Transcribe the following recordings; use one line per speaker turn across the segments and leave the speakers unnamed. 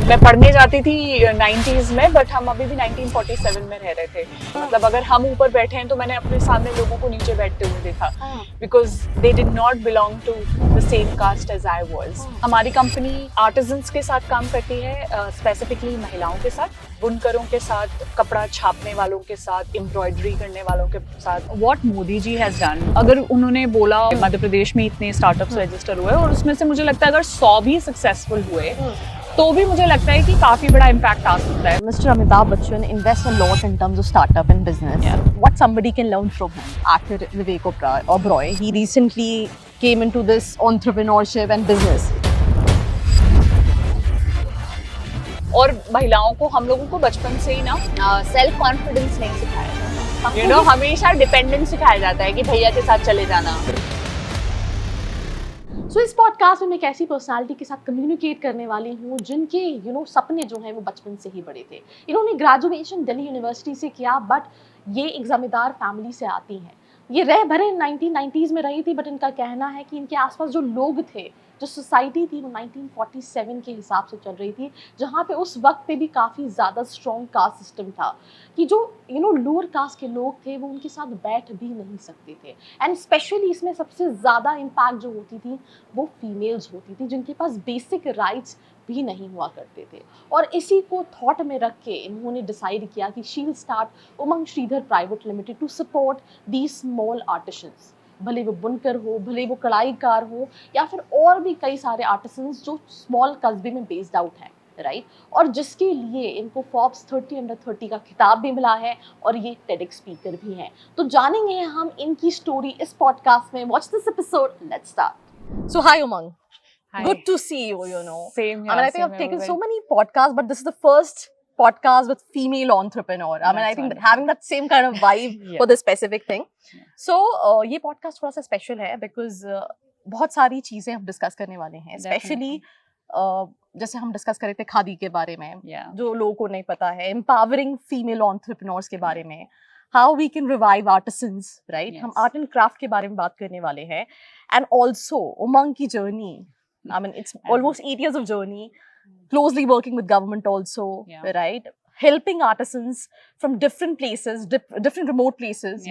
मैं पढ़ने जाती थी 90s में, बट हम अभी भी 1947 में रह रहे थे। मतलब अगर हम ऊपर बैठे हैं तो मैंने अपने सामने लोगों को नीचे बैठते हुए देखा, because they did not belong to the same caste as I was. हमारी कंपनी आर्टिजन्स के साथ काम करती है, स्पेसिफिकली महिलाओं के साथ, बुनकरों के साथ, कपड़ा छापने वालों के साथ, एम्ब्रॉयडरी करने वालों के साथ। What Modi ji has done, अगर उन्होंने बोला मध्य प्रदेश में इतने स्टार्टअप्स रजिस्टर हुए और उसमें से मुझे लगता है अगर 100 भी सक्सेसफुल हुए तो भी मुझे लगता है कि काफी बड़ा इम्पैक्ट आ सकता है।
Mr. Amitabh Bachchan invests a lot in terms of startup and business.
Yeah.
What somebody can learn from him. Actor Vivek Oberoi, he recently came into this entrepreneurship and business.
और महिलाओं को, हम लोगों को बचपन से ही ना सेल्फ कॉन्फिडेंस नहीं सिखाया जाता, यू नो, हमेशा डिपेंडेंस सिखाया जाता है कि भैया के साथ चले जाना।
So, इस पॉडकास्ट में मैं एक ऐसी पर्सनालिटी के साथ कम्युनिकेट करने वाली हूँ जिनके सपने जो हैं वो बचपन से ही बड़े थे। इन्होंने ग्रेजुएशन दिल्ली यूनिवर्सिटी से किया, बट ये एक जमींदार फैमिली से आती हैं। ये रह भरे 1990s में रही थी, बट इनका कहना है कि इनके आसपास जो लोग थे, जो सोसाइटी थी, वो 1947 के हिसाब से चल रही थी, जहाँ पे उस वक्त पे भी काफ़ी ज़्यादा स्ट्रॉन्ग कास्ट सिस्टम था कि जो लोअर कास्ट के लोग थे वो उनके साथ बैठ भी नहीं सकते थे। एंड स्पेशली इसमें सबसे ज़्यादा इम्पैक्ट जो होती थी वो फीमेल्स होती थी, जिनके पास बेसिक राइट्स भी नहीं हुआ करते थे। और इसी को थॉट में रख के इन्होंने डिसाइड किया कि she will start Umang Shridhar private limited to support the small artisans, भले वो बुनकर हो, भले वो कढ़ाईकार हो, या फिर और भी कई सारे आर्टिसंस जो स्मॉल कस्बे में बेस्ड आउट हैं, राइट। और जिसके लिए इनको फोर्ब्स 30 अंडर 30 का खिताब भी मिला है और ये टेडेक्स स्पीकर भी हैं। तो जानेंगे हम इनकी स्टोरी इस पॉडकास्ट में। Watch this episode, let's start. So hi Umang, good to see you.
Same here.
I mean, I think I've taken so many podcasts, but this is the first podcast with female entrepreneur. I mean, I think that having that same kind of vibe for this specific thing. So, ये podcast थोड़ा सा special है because बहुत सारी चीजें हम discuss करने वाले हैं, especially जैसे हम डिस्कस कर रहे थे खादी के बारे में, जो लोगों को नहीं पता है, empowering female entrepreneurs के बारे में, how we can revive artisans, right? हम art and craft के बारे में बात करने वाले हैं, and also उमंग की journey. I mean, it's almost 8 years of journey, closely working with government also, right? Helping artisans from different places, different remote places,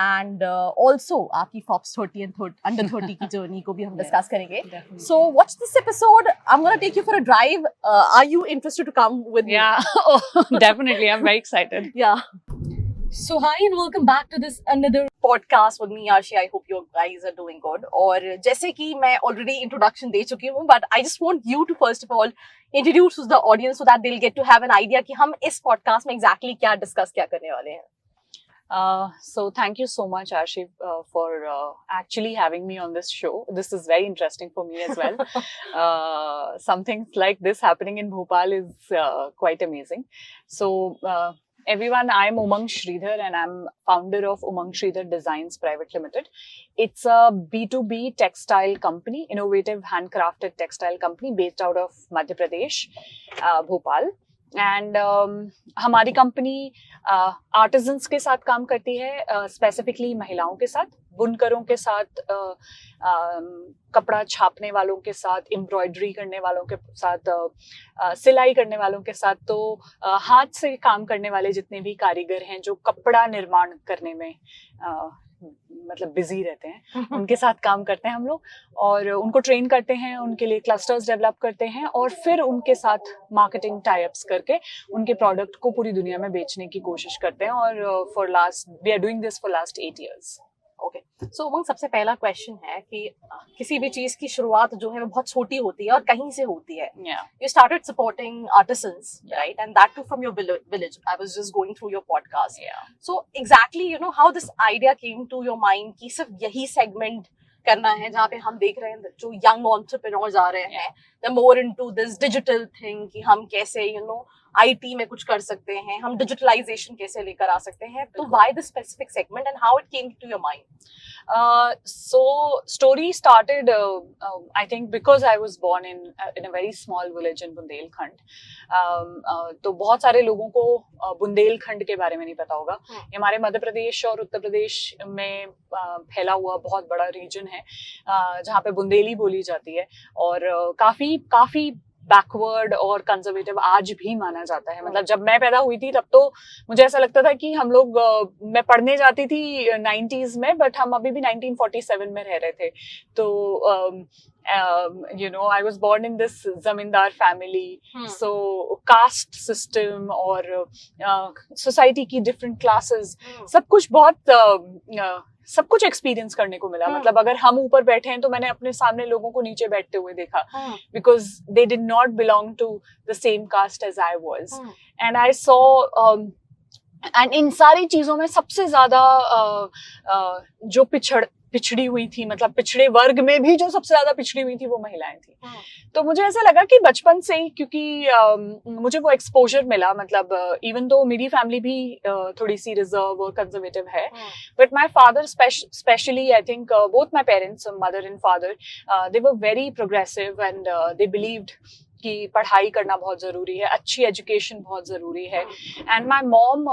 and also आपकी Forbes 30 and under 30 की journey को भी हम discuss करेंगे. So watch this episode. I'm gonna take you for a drive. Are you interested to come with me?
Yeah, oh, definitely. I'm very excited.
Yeah. So hi and welcome back to this another podcast with me, Arshi. I hope you guys are doing good. और जैसे कि मैं already introduction दे चुकी हूँ, but I just want you to first of all introduce to the audience so that they'll get to have an idea कि हम इस podcast में exactly क्या discuss क्या करने वाले हैं.
So thank you so much, Arshi, for actually having me on this show. This is very interesting for me as well. Something like this happening in Bhopal is quite amazing. So everyone, I'm Umang Sridhar and I'm founder of Umang Sridhar Designs Private Limited. It's a B2B textile company, innovative handcrafted textile company based out of Madhya Pradesh, Bhopal. And हमारी company artisans के साथ काम करती है, specifically महिलाओं के साथ, बुनकरों के साथ, कपड़ा छापने वालों के साथ, एम्ब्रॉयडरी करने वालों के साथ, सिलाई करने वालों के साथ। तो हाथ से काम करने वाले जितने भी कारीगर हैं जो कपड़ा निर्माण करने में मतलब बिजी रहते हैं, उनके साथ काम करते हैं हम लोग, और उनको ट्रेन करते हैं, उनके लिए क्लस्टर्स डेवलप करते हैं, और फिर उनके साथ मार्केटिंग टाई अप्स करके उनके प्रोडक्ट को पूरी दुनिया में बेचने की कोशिश करते हैं। और we are doing this for last 8 years.
Okay, so Umang, सबसे पहला क्वेश्चन है कि किसी भी चीज की शुरुआत जो है वो बहुत छोटी होती है और कहीं से होती है. You started supporting artisans, right? And that too from your village. I was just going through your podcast. So exactly, how this idea came to your mind कि सिर्फ यही segment करना है, जहाँ पे हम देख रहे हैं जो young entrepreneurs आ रहे हैं, they're more into this digital thing कि हम कैसे IT में कुछ कर सकते हैं, हम digitalization कैसे लेकर आ सकते हैं. तो why this specific segment and how it came to your mind?
So story started, I think, because I was born in a very small village in Bundelkhand. तो बहुत सारे लोगों को बुंदेलखंड के बारे में नहीं पता होगा. ये हमारे मध्य प्रदेश और उत्तर प्रदेश में फैला हुआ बहुत बड़ा रीजन है, जहाँ पे बुंदेली बोली जाती है, और काफी बैकवर्ड और कंजर्वेटिव आज भी माना जाता है. मतलब जब मैं पैदा हुई थी तब तो मुझे ऐसा लगता था कि हम लोग मैं पढ़ने जाती थी 90s में, बट हम अभी भी 1947 में रह रहे थे. तो I was born in this zamindar family. So caste system और society की different classes, सब कुछ एक्सपीरियंस करने को मिला. मतलब अगर हम ऊपर बैठे हैं तो मैंने अपने सामने लोगों को नीचे बैठते हुए देखा, because they did not belong to the same caste as I was. And I saw and इन सारी चीजों में सबसे ज्यादा जो पिछड़ी हुई थी, मतलब पिछड़े वर्ग में भी जो सबसे ज्यादा पिछड़ी हुई थी वो महिलाएं थी. तो मुझे ऐसा लगा कि बचपन से ही, क्योंकि मुझे वो एक्सपोजर मिला, मतलब इवन तो मेरी फैमिली भी थोड़ी सी रिजर्व और कंजर्वेटिव है, but my father specially, I think both my parents, mother and father, they were very progressive and they believed कि पढ़ाई करना बहुत जरूरी है, अच्छी एजुकेशन बहुत जरूरी है. And my mom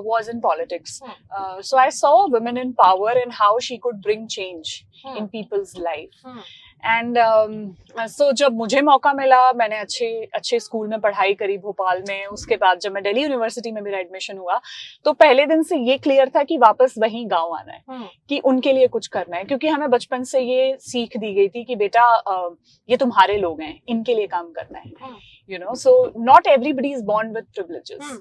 was in politics, so I saw women in power and how she could bring change in people's life. And so जब मुझे मौका मिला, मैंने अच्छे स्कूल में पढ़ाई करी भोपाल में. उसके बाद जब मैं दिल्ली यूनिवर्सिटी में मेरा एडमिशन हुआ तो पहले दिन से ये क्लियर था कि वापस वहीं गांव आना है, कि उनके लिए कुछ करना है. क्योंकि हमें बचपन से ये सीख दी गई थी कि बेटा ये तुम्हारे लोग हैं, इनके लिए काम करना है. So not everybody is born with privileges.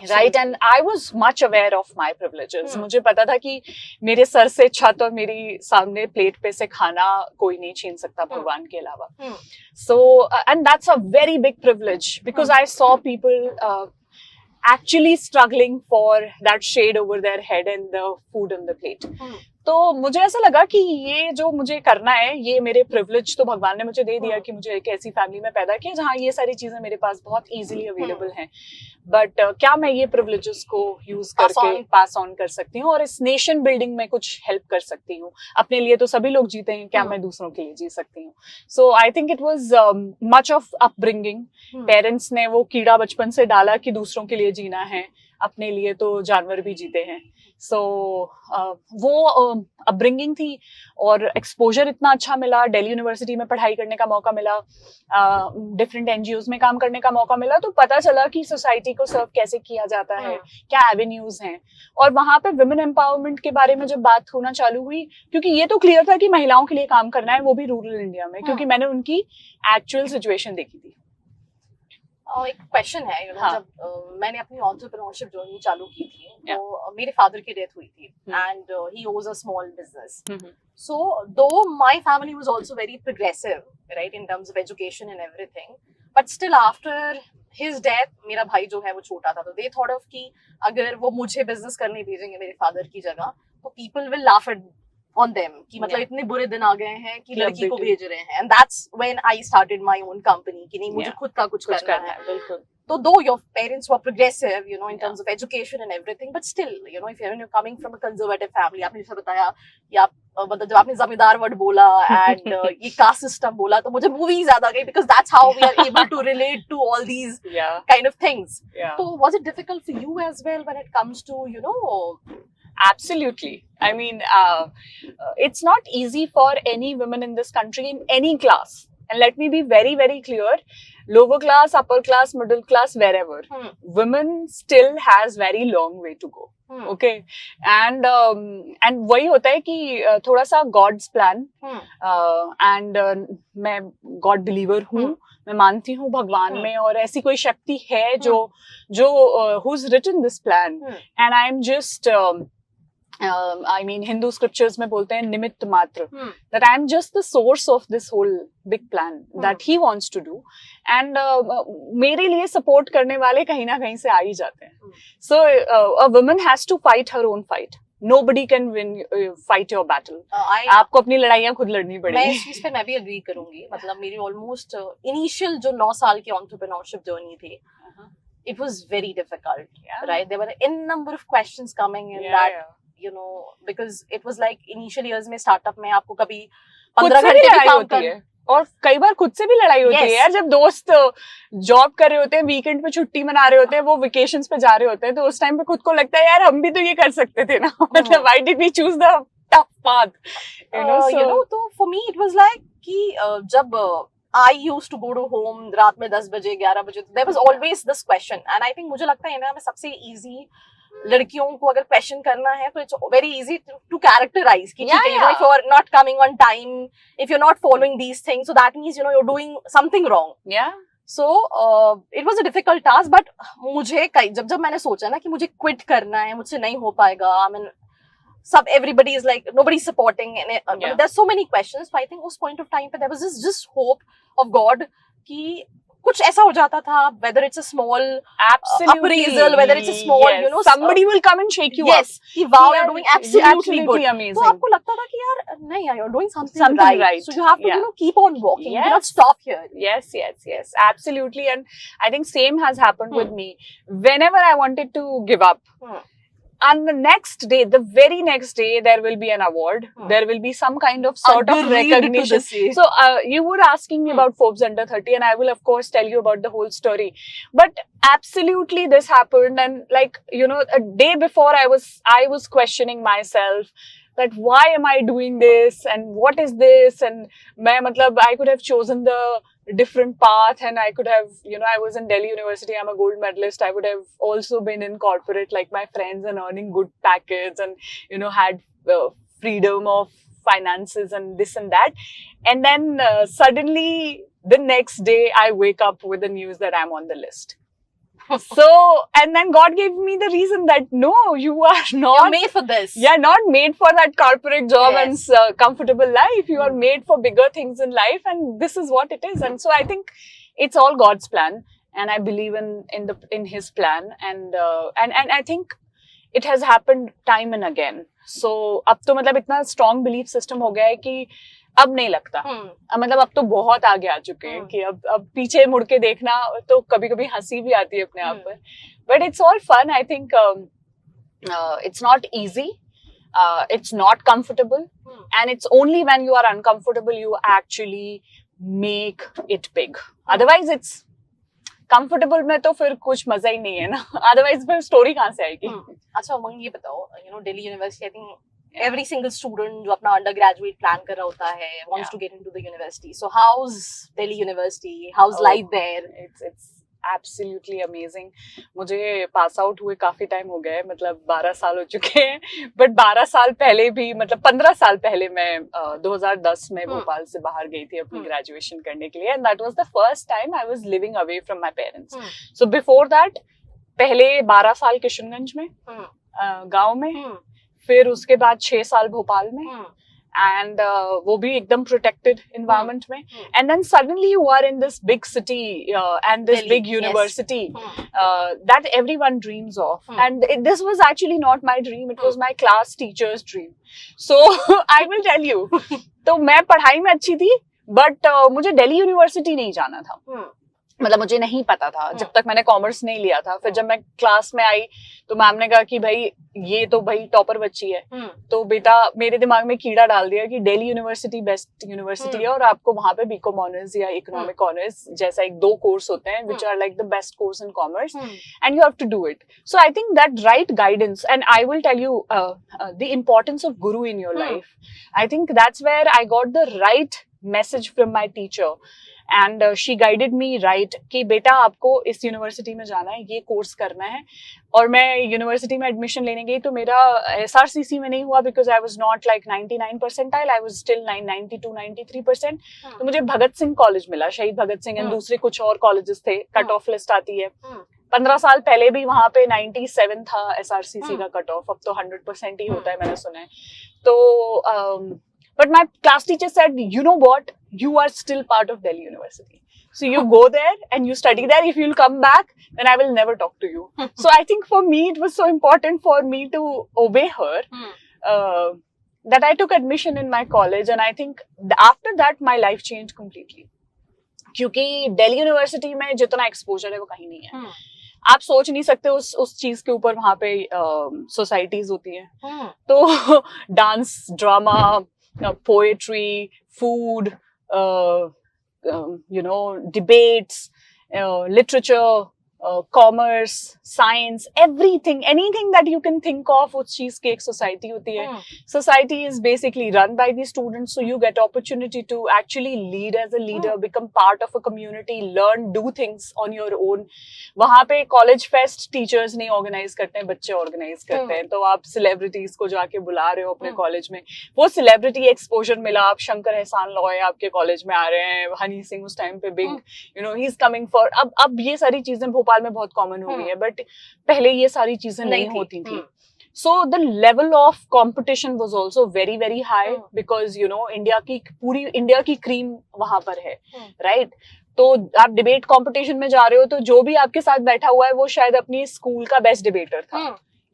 Right, and I was much aware of my privileges. मुझे पता था कि मेरे सर से छत और मेरी सामने प्लेट पे से खाना कोई नहीं छीन सकता भगवान के अलावा. So and that's a very big privilege, because I saw people actually struggling for that shade over their head and the food on the plate. तो मुझे ऐसा लगा कि ये जो मुझे करना है, ये मेरे प्रिविलेज तो भगवान ने मुझे दे दिया कि मुझे एक ऐसी फैमिली में पैदा किया जहाँ ये सारी चीजें मेरे पास बहुत इजीली अवेलेबल हैं. बट क्या मैं ये प्रिविलेजेस को यूज करके पास ऑन कर सकती हूँ और इस नेशन बिल्डिंग में कुछ हेल्प कर सकती हूँ? अपने लिए तो सभी लोग जीते हैं, क्या मैं दूसरों के लिए जी सकती हूँ? So I think it was much of upbringing. Parents ने वो कीड़ा बचपन से डाला कि दूसरों के लिए जीना है, अपने लिए तो जानवर भी जीते हैं. सो वो अपब्रिंगिंग थी और एक्सपोजर इतना अच्छा मिला. दिल्ली यूनिवर्सिटी में पढ़ाई करने का मौका मिला, डिफरेंट एनजीओज में काम करने का मौका मिला, तो पता चला कि सोसाइटी को सर्व कैसे किया जाता है, क्या एवेन्यूज हैं. और वहां पे वुमेन एम्पावरमेंट के बारे में जब बात होना चालू हुई, क्योंकि ये तो क्लियर था कि महिलाओं के लिए काम करना है, वो भी रूरल इंडिया में, क्योंकि मैंने उनकी एक्चुअल सिचुएशन देखी थी.
एक क्वेश्चन है, जब मैंने अपनी एंटरप्रेन्योरशिप जर्नी चालू की थी, तो मेरे फादर की डेथ हुई थी एंड ही ओज a small business. So though my family was also very progressive, right, in terms of education and everything, but still after his death मेरा भाई जो है वो छोटा था, तो दे थॉट ऑफ कि अगर वो मुझे बिजनेस करने भेजेंगे मेरे फादर की जगह, तो people will laugh at on them कि मतलब इतने बुरे दिन आ गए हैं कि लड़की को भेज रहे हैं. And that's when I started my own company कि नहीं, मुझे खुद का कुछ करना है. बिल्कुल. तो though your parents were progressive, in terms of education and everything, but still, if you're coming from a conservative family, आपने जैसे बताया, या मतलब जब आपने जमींदार वर्ड बोला and ये कास्ट सिस्टम बोला, तो मुझे मूवी याद आ गई, because that's how we are able to relate to all these kind of things. So was it difficult for you as well when it comes to,
Absolutely. I mean, it's not easy for any women in this country in any class. And let me be very, very clear. Lower class, upper class, middle class, wherever. Women still has very long way to go. Okay. And वही होता है कि थोड़ा सा God's plan. And मैं God believer हूँ. मैं मानती हूँ भगवान में, और ऐसी कोई शक्ति है जो who's written this plan. And I'm just I mean, Hindu scriptures में बोलते हैं निमित्त मात्र, that I am just the source of this whole big plan that he wants to do, and मेरे लिए support करने वाले कहीं ना कहीं से आ ही जाते हैं. So a woman has to fight her own fight. Nobody can win fight your battle. आपको अपनी लड़ाइयाँ खुद लड़नी पड़ेगी.
मैं इस चीज पे मैं भी agree करूंगी. मतलब मेरी almost initial जो 9 साल की entrepreneurship journey थी, it was very difficult, right? There were n number of questions coming in that. Because it was like initial years में startup में आपको कभी 15 घंटे भी काम होती है,
और कई बार खुद से भी लड़ाई होती है यार. जब दोस्त जॉब कर रहे होते हैं, वीकेंड पे छुट्टी मना रहे होते हैं, वो वेकेशंस पे जा रहे होते हैं, तो उस टाइम पे खुद को लगता है यार हम भी तो ये कर सकते थे ना. मतलब why did we choose the tough path?
तो for me it was like कि जब I used to go to home रात में 10 बजे 11 बजे, there was always this question, and I think मुझे लगता है इंडिया में सबसे easy लड़कियों को अगर क्वेश्चन करना है तो it's very easy to characterize कि ठीक है, you know, if you're not coming on time, if you're not following these things, so that means, you know, you're doing something wrong.
Yeah.
So it was a difficult task, but मुझे जब मैंने सोचा ना कि मुझे quit करना है, मुझसे नहीं हो पाएगा, I mean, everybody is like, nobody's supporting, and
Yeah.
there's so many questions. So I think उस point of time पे there was just hope of God कि कुछ ऐसा हो जाता था, whether it's a small
Absolutely.
appraisal, whether it's a small,
Yes.
you know,
somebody will come and shake you
yes,
up.
कि wow, you're
Yeah,
doing absolutely good.
amazing.
तो आपको लगता था कि यार नहीं यार, you're doing something
Something
right.
right.
So you have to,
Yeah.
you know, keep on walking. You
Yes.
cannot stop here.
Yes, absolutely. And I think same has happened with me. Whenever I wanted to give up, and the next day, the very next day, there will be an award. There will be some kind of sort of recognition. So you were asking me about Forbes Under 30, and I will of course tell you about the whole story. But absolutely this happened, and like, you know, a day before I was questioning myself that why am I doing this and what is this, and I could have chosen the different path, and I could have, you know, I was in Delhi University, I'm a gold medalist, I would have also been in corporate like my friends and earning good packets, and, you know, had freedom of finances and this and that. And then suddenly the next day I wake up with the news that I'm on the list. So, and then God gave me the reason that no, you are not.
You're made for this.
Yeah, not made for that corporate job
Yes.
and comfortable life. You are made for bigger things in life, and this is what it is. And so I think it's all God's plan, and I believe in His plan, and I think it has happened time and again. So अब तो मतलब इतना strong belief system हो गया है कि अब नहीं लगता, मतलब अब तो बहुत आगे आ चुके हैं कि अब पीछे मुड़ के देखना तो कभी कभी हंसी भी आती है अपने आप पर. But it's all fun. I think it's not easy, it's not comfortable, and it's only when you are uncomfortable you actually make it big. Otherwise it's comfortable में तो फिर कुछ मजा ही नहीं है ना. Otherwise फिर story कहाँ से आएगी?
अच्छा उमंग ये बताओ, you know, Delhi University, I think every single student जो अपना undergraduate plan कर रहा होता है wants to get into the university. So how's Delhi University? How's life there?
It's absolutely amazing. मुझे पास आउट हुए काफी टाइम हो गए, मतलब 12 साल हो चुके हैं. बट 12 साल पहले भी, मतलब 15 साल पहले मैं 2010 में भोपाल से बाहर गई थी अपनी ग्रेजुएशन करने के लिए, and that was the first time I was living away from my parents. So before that पहले 12 साल किशनगंज में गांव में, फिर उसके बाद 6 साल भोपाल में, and वो भी एकदम protected environment में, and then suddenly you are in this big city and this
Delhi,
big university that everyone dreams of, and this was actually not my dream, it was my class teacher's dream. So I will tell you, तो मैं पढ़ाई में अच्छी थी, but मुझे Delhi university नहीं जाना था. मतलब मुझे नहीं पता था जब तक मैंने कॉमर्स नहीं लिया था. फिर जब मैं क्लास में आई तो मैम ने कहा कि भाई ये तो भाई टॉपर बच्ची है, तो बेटा मेरे दिमाग में कीड़ा डाल दिया कि दिल्ली यूनिवर्सिटी बेस्ट यूनिवर्सिटी है और आपको वहां पे बीकॉम ऑनर्स या इकोनॉमिक ऑनर्स जैसा एक 2 कोर्स होते हैं which are like the best course in commerce, and you have to do it. So I think that right guidance, and I will tell you the importance of guru in your life. I think that's where I got the right message from my teacher, and she guided me right कि बेटा आपको इस university में जाना है, ये course करना है. और मैं यूनिवर्सिटी में एडमिशन लेने गई तो मेरा SRCC में नहीं हुआ because I was not like 99 percentile, I was still 92-93%. तो मुझे भगत सिंह कॉलेज मिला, शहीद भगत सिंह, एंड दूसरे कुछ और कॉलेजेस थे. कट ऑफ लिस्ट आती है. 15 साल पहले भी वहां पे 97 था SRCC का कट ऑफ, अब तो 100% ही होता है मैंने सुना है. तो but my class teacher said, you know what, you are still part of Delhi University, so you go there and you study there. If you'll come back, then I will never talk to you. So I think for me it was so important for me to obey her, that I took admission in my college, and I think after that my life changed completely. क्योंकि Delhi university में जितना exposure है वो कहीं नहीं है. आप सोच नहीं सकते उस चीज के ऊपर वहां पे सोसाइटीज होती हैं. तो dance, drama, poetry, food, you know, debates, literature, commerce, science, everything, anything that you can think of, उस चीज की एक सोसाइटी होती है. Society is basically run by the students, so you get opportunity to actually lead as a leader, become part of a community, learn, do things on your own. वहां पे college fest teachers नहीं organize करते हैं, बच्चे organise करते हैं. तो आप सेलिब्रिटीज को जाके बुला रहे हो अपने कॉलेज में, वो सेलिब्रिटी एक्सपोजर मिला. आप शंकर एहसान लॉय आपके कॉलेज में आ रहे हैं, हनी सिंह उस टाइम पे big, you know, he is coming for. अब ये सारी चीजें भोपाल में बहुत कॉमन हो गई है, बट पहले ये सारी चीजें नहीं होती थी. So the level of competition was also very very high because you know पूरी इंडिया की क्रीम वहां पर है, right? तो आप डिबेट कंपटीशन में जा रहे हो तो जो भी आपके साथ बैठा हुआ है वो शायद अपनी स्कूल का बेस्ट डिबेटर था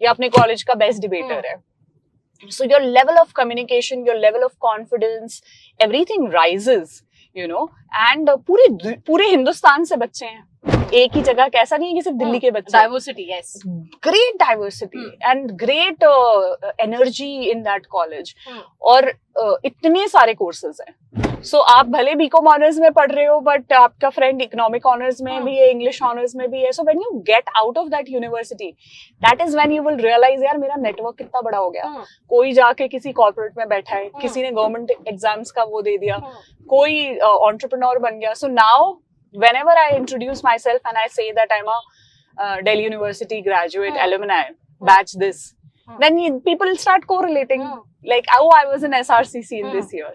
या अपने कॉलेज का बेस्ट डिबेटर है. So your level of communication, your level of confidence, everything rises, you know. And पूरे हिंदुस्तान से बच्चे हैं, एक ही जगह. कैसा नहीं है कि सिर्फ दिल्ली के बच्चे.
Diversity, yes.
Great diversity and great energy in that college. और इतने सारे कोर्सेज हैं. सो आप भले बीकॉम ऑनर्स में पढ़ रहे हो, बट आपका फ्रेंड इकोनॉमिक ऑनर्स में भी है, इंग्लिश ऑनर्स में भी है. So when you get out of that university, that is when you will realize यार मेरा नेटवर्क कितना बड़ा हो गया. कोई जाके किसी कॉर्पोरेट में बैठा है, किसी ने गवर्नमेंट एग्जाम्स का वो दे दिया, कोई एंटरप्रेन्योर बन गया. So now whenever I introduce myself and I say that I'm a Delhi University graduate alumni batch this, then people start correlating like, oh, I was in SRCC in this year.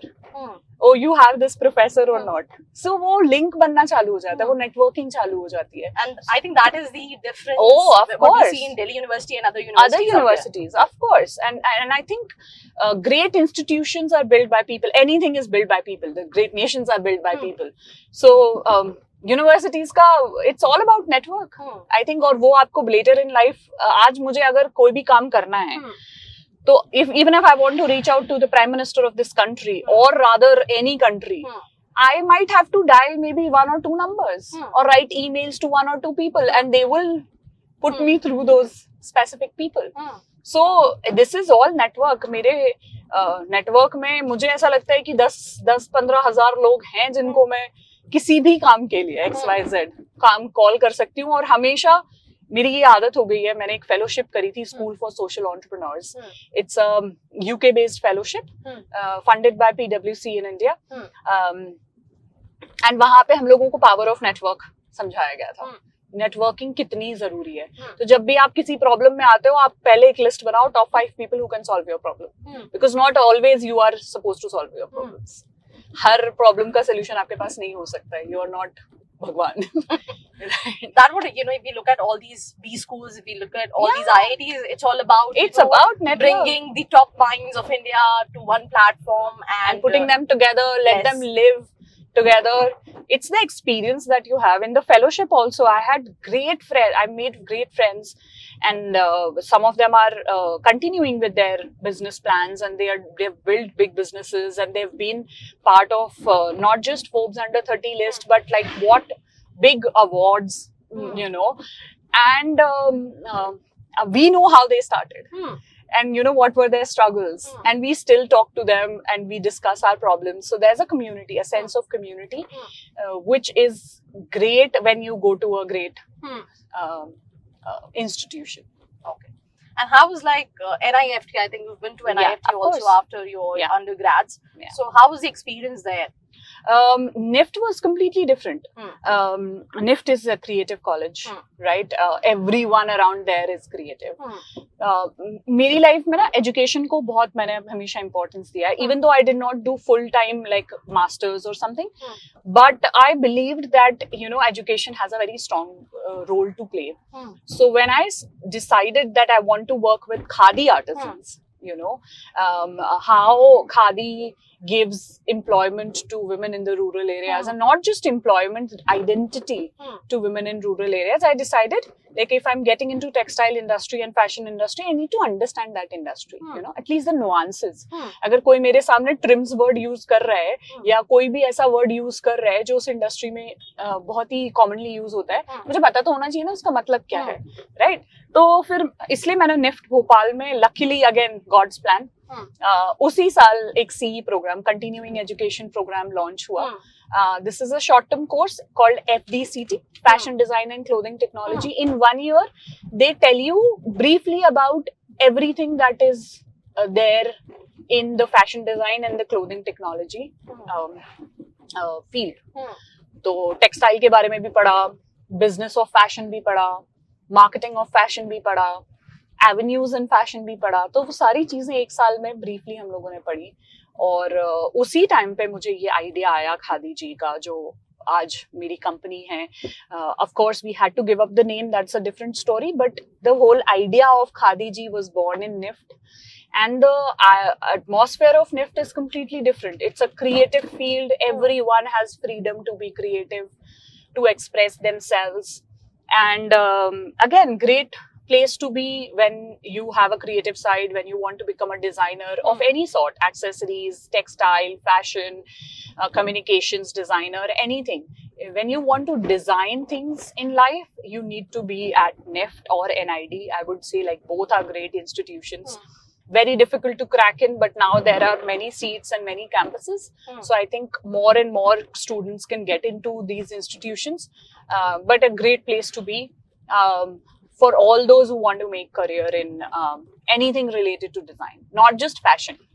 Oh, you have this professor or not. So वो link बनना चालू हो जाता है, वो networking चालू हो जाती है.
And I think that is the difference.
Oh, of course.
What we see in Delhi University and other universities.
Other universities, of course. And I think great institutions are built by people. Anything is built by people. The great nations are built by people. So universities का it's all about network, I think. और वो आपको letter in life, आज मुझे अगर कोई भी काम करना है तो even if I want to reach out to the prime minister of this country or rather any country, I might have to dial maybe 1 or 2 numbers or write emails to 1 or 2 people and they will put me through those specific people. So this is all network. मेरे network में मुझे ऐसा लगता है कि 10-15 हजार लोग हैं जिनको मैं किसी भी काम के लिए XYZ काम कॉल कर सकती हूँ. और हमेशा मेरी ये आदत हो गई है. मैंने एक फेलोशिप करी थी, school for social entrepreneurs. It's UK based fellowship funded by PwC in India. And वहां पे हम लोगों को पावर ऑफ नेटवर्क समझाया गया था. नेटवर्किंग कितनी जरूरी है. तो जब भी आप किसी प्रॉब्लम में आते हो, आप पहले एक लिस्ट बनाओ, top 5 people who can solve your problem, because not always you are suppose to solve your problems. हर प्रॉब्लम का सोल्यूशन आपके पास नहीं हो सकता है. You are not Bhagwan.
That would, you know, if we look at all these B schools, if we look at all these IITs, it's all about
about network.
Bringing the top minds of India to one platform and
putting them together, let them live together. It's the experience that you have in the fellowship. Also, I had great friends. I made great friends, and some of them are continuing with their business plans, and they've built big businesses, and they've been part of not just Forbes Under 30 list, but like what big awards, you know. And we know how they started. And you know what were their struggles, and we still talk to them and we discuss our problems. So there's a community, a sense of community, which is great when you go to a great institution.
Okay. And how was like NIFT? I think you've been to NIFT also after your undergrads. Yeah. So how was the experience there?
NIFT was completely different. NIFT is a creative college, right? Everyone around there is creative. मेरी life में ना education को बहुत मैंने हमेशा importance दिया है. Even though I did not do full time like masters or something, but I believed that, you know, education has a very strong role to play. So when I decided that I want to work with khadi artisans, you know, how khadi gives employment to women in the rural areas, and not just employment, identity to women in rural areas, I decided like if I'm getting into textile industry and fashion industry, I need to understand that industry, you know, at least the nuances. अगर कोई मेरे सामने trims word use कर रहा है या कोई भी ऐसा word use कर रहा है जो उस industry में बहुत ही commonly use होता है, मुझे पता तो होना चाहिए ना उसका मतलब क्या है, right? तो फिर इसलिए मैंने निफ्ट भोपाल में luckily again God's plan उसी साल एक CE program, continuing education program launch हुआ. This is a short-term course called FDCT, Fashion Design and Clothing Technology. In 1 year, they tell you briefly about everything that is there in the fashion design and the clothing technology field. तो textile के बारे में भी पढ़ा, business of fashion भी पढ़ा, marketing of fashion भी पढ़ा, एवेन्यूज इन फैशन भी पढ़ा. तो वो सारी चीजें एक साल में ब्रीफली हम लोगों ने पढ़ी. और उसी टाइम पे मुझे ये आइडिया आया खादी जी का, जो आज मेरी कंपनी है. Of course we had to give up the name, that's a different story, but the whole idea of Khadi ji was born in NIFT. And the atmosphere of NIFT is completely different. It's a creative field. Everyone has freedom to be creative, to express themselves. And again, great place to be when you have a creative side, when you want to become a designer of any sort, accessories, textile, fashion, communications designer, anything. When you want to design things in life, you need to be at NIFT or NID. I would say like both are great institutions. Very difficult to crack in, but now there are many seats and many campuses. So I think more and more students can get into these institutions. But a great place to be for all those who want to make career in anything related to design, not just fashion.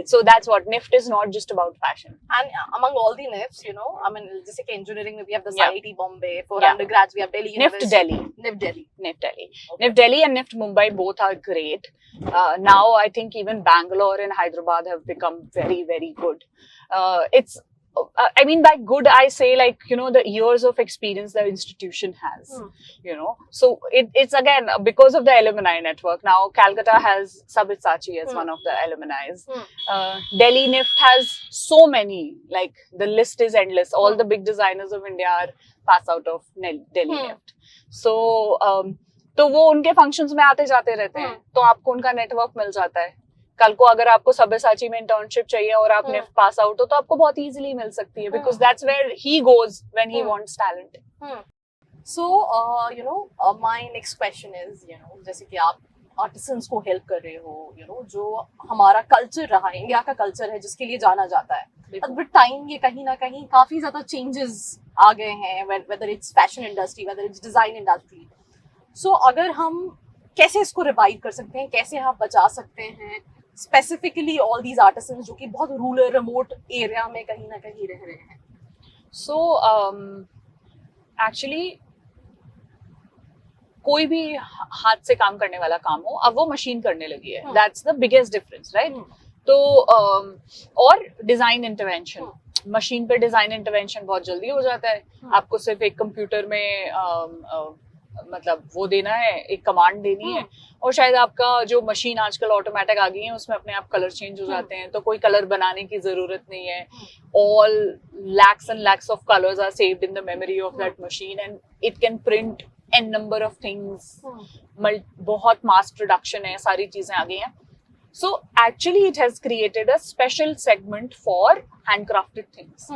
So that's what NIFT is, not just about fashion.
And among all the NIFTs, you know, I mean, just like engineering, we have the
Yeah.
IIT Bombay. For
Yeah.
undergrads, we have Delhi
NIFT
University.
Delhi.
NIFT Delhi.
NIFT Delhi.
Okay.
NIFT Delhi and NIFT Mumbai both are great. Now I think even Bangalore and Hyderabad have become very, very good. It's I mean, by good, I say like, you know, the years of experience the institution has, you know. So it's again, because of the alumni network. Now, Calcutta has Sabitsachi as one of the alumni. Delhi NIFT has so many, like the list is endless. All the big designers of India are pass out of Delhi NIFT. So, तो वो उनके functions में आते जाते रहते हैं, तो आपको उनका नेटवर्क मिल जाता है. कल को अगर आपको सब्यसाची में इंटर्नशिप चाहिए और आप निफ्ट पास आउट हो, तो आपको बहुत इजीली मिल सकती है, because that's where he goes when he wants talent.
So, you know, my next question is, you know, जैसे कि आप आर्टिसंस को हेल्प कर रहे हो, you know, जो हमारा कल्चर रहा है, इंडिया का कल्चर है, जिसके लिए जाना जाता है, विद टाइम ये कहीं ना कहीं काफी ज्यादा चेंजेस आ गए हैं, whether it's fashion industry, whether it's design industry. So, अगर हम कैसे इसको रिवाइव कर सकते हैं, कैसे हम बचा सकते हैं स्पेसिफिकली ऑल दीज आर्टिसंस जो कि बहुत रूरल रिमोट एरिया में कहीं ना कहीं रह रहे हैं?
सो एक्चुअली कोई भी हाथ से काम करने वाला काम हो, अब वो मशीन करने लगी है. That's the biggest difference, right? तो और डिजाइन इंटरवेंशन, मशीन पे डिजाइन इंटरवेंशन बहुत जल्दी हो जाता है. आपको सिर्फ एक कंप्यूटर में मतलब वो देना है, एक कमांड देनी है, और शायद आपका जो मशीन आजकल ऑटोमेटिक आ गई है उसमें अपने आप कलर चेंज हो जाते हैं, तो कोई कलर बनाने की जरूरत नहीं है. All lakhs and lakhs of colours are saved in the memory of that machine and it can print an number of things. बहुत मास प्रोडक्शन है, सारी चीजें आ गई हैं. So actually it has created a special segment for handcrafted things.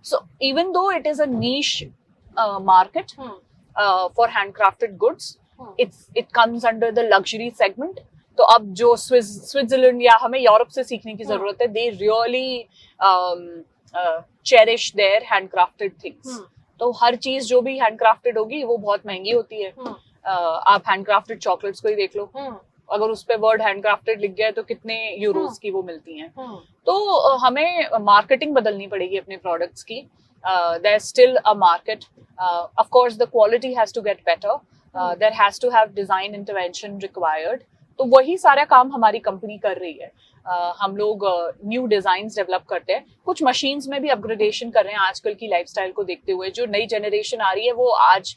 So even though it is a niche market for handcrafted goods, it comes under the luxury segment. तो अब जो Switzerland या हमें यूरोप से सीखने की जरूरत है, they really cherish their handcrafted things. तो हर चीज जो भी हैंडक्राफ्टेड होगी वो बहुत महंगी होती है. आप हैंडक्राफ्टेड चॉकलेट्स को ही देख लो, अगर उस पे वर्ड हैंडक्राफ्टेड लिख गया है तो कितने यूरोस की वो मिलती हैं. तो हमें मार्केटिंग बदलनी पड़ेगी अपने प्रोडक्ट्स की. There is still a market. Of course the quality has to get better. There has to have design intervention required. तो वही सारा काम हमारी कंपनी कर रही है. हम लोग न्यू डिजाइन्स डेवलप करते हैं, कुछ मशीन्स में भी अपग्रेडेशन कर रहे हैं आजकल की लाइफस्टाइल को देखते हुए. जो नई जनरेशन आ रही है वो आज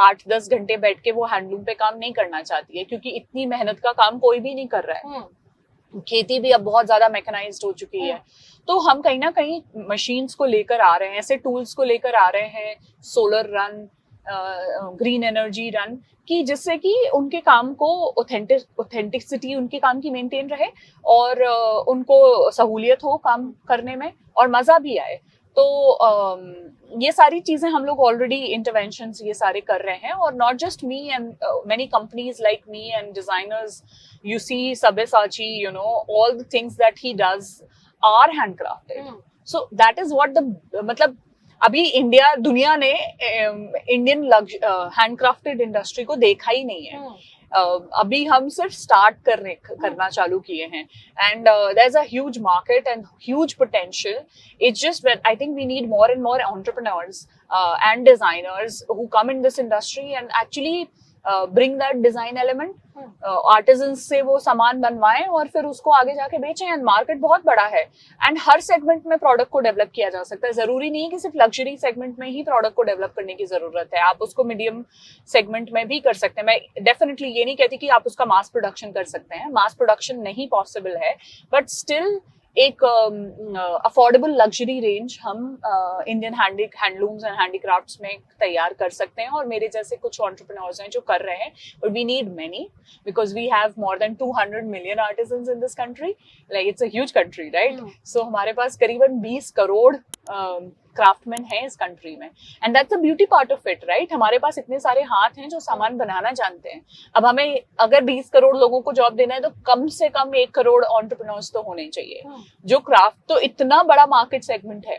8-10 घंटे बैठ के वो हैंडलूम पे काम नहीं करना चाहती है, क्योंकि इतनी मेहनत का काम कोई भी नहीं कर रहा है. खेती भी अब बहुत ज्यादा मैकेनाइज्ड हो चुकी है. तो हम कहीं ना कहीं मशीन्स को लेकर आ रहे हैं, ऐसे टूल्स को लेकर आ रहे हैं, solar run, green energy run, कि जिससे कि उनके काम को ऑथेंटिसिटी उनके काम की मेंटेन रहे और उनको सहूलियत हो काम करने में और मजा भी आए. तो ये सारी चीजें हम लोग ऑलरेडी इंटरवेंशंस ये सारे कर रहे हैं. और not just me and many companies like me and designers, you see Sabyasachi, you know, all the things that he does are handcrafted. So that is what the matlab अभी दुनिया ने Indian handcrafted industry को देखा ही नहीं है। अभी हम सिर्फ स्टार्ट करना चालू किए हैं, and there is a huge market and huge potential. It's just I think we need more and more entrepreneurs and designers who come in this industry and actually bring that design element, artisans से वो सामान बनवाएं और फिर उसको आगे जाके बेचें। एंड मार्केट बहुत बड़ा है, एंड हर सेगमेंट में प्रोडक्ट को डेवलप किया जा सकता है। जरूरी नहीं है कि सिर्फ लग्जरी सेगमेंट में ही प्रोडक्ट को डेवलप करने की जरूरत है, आप उसको मीडियम सेगमेंट में भी कर सकते हैं। मैं डेफिनेटली ये नहीं कहती कि आप उसका मास प्रोडक्शन कर सकते हैं, मास प्रोडक्शन नहीं पॉसिबल है, बट स्टिल एक अफोर्डेबल लग्जरी रेंज हम इंडियन हैंडलूम्स एंड हैंडीक्राफ्ट्स में तैयार कर सकते हैं। और मेरे जैसे कुछ एंटरप्रेन्योर्स हैं जो कर रहे हैं, but we need many because we have more than 200 million artisans in this country. Like it's a huge country, right? So हमारे पास करीबन 20 करोड़ क्राफ्टमैन है इस कंट्री में, and that's the beauty part of it, right? हमारे पास इतने सारे हाथ हैं जो सामान बनाना जानते हैं। अब हमें अगर 20 करोड़ लोगों को जॉब देना है तो कम से कम 1 करोड़ एंटरप्रेन्योर्स तो होने चाहिए। जो क्राफ्ट तो इतना बड़ा मार्केट सेगमेंट है,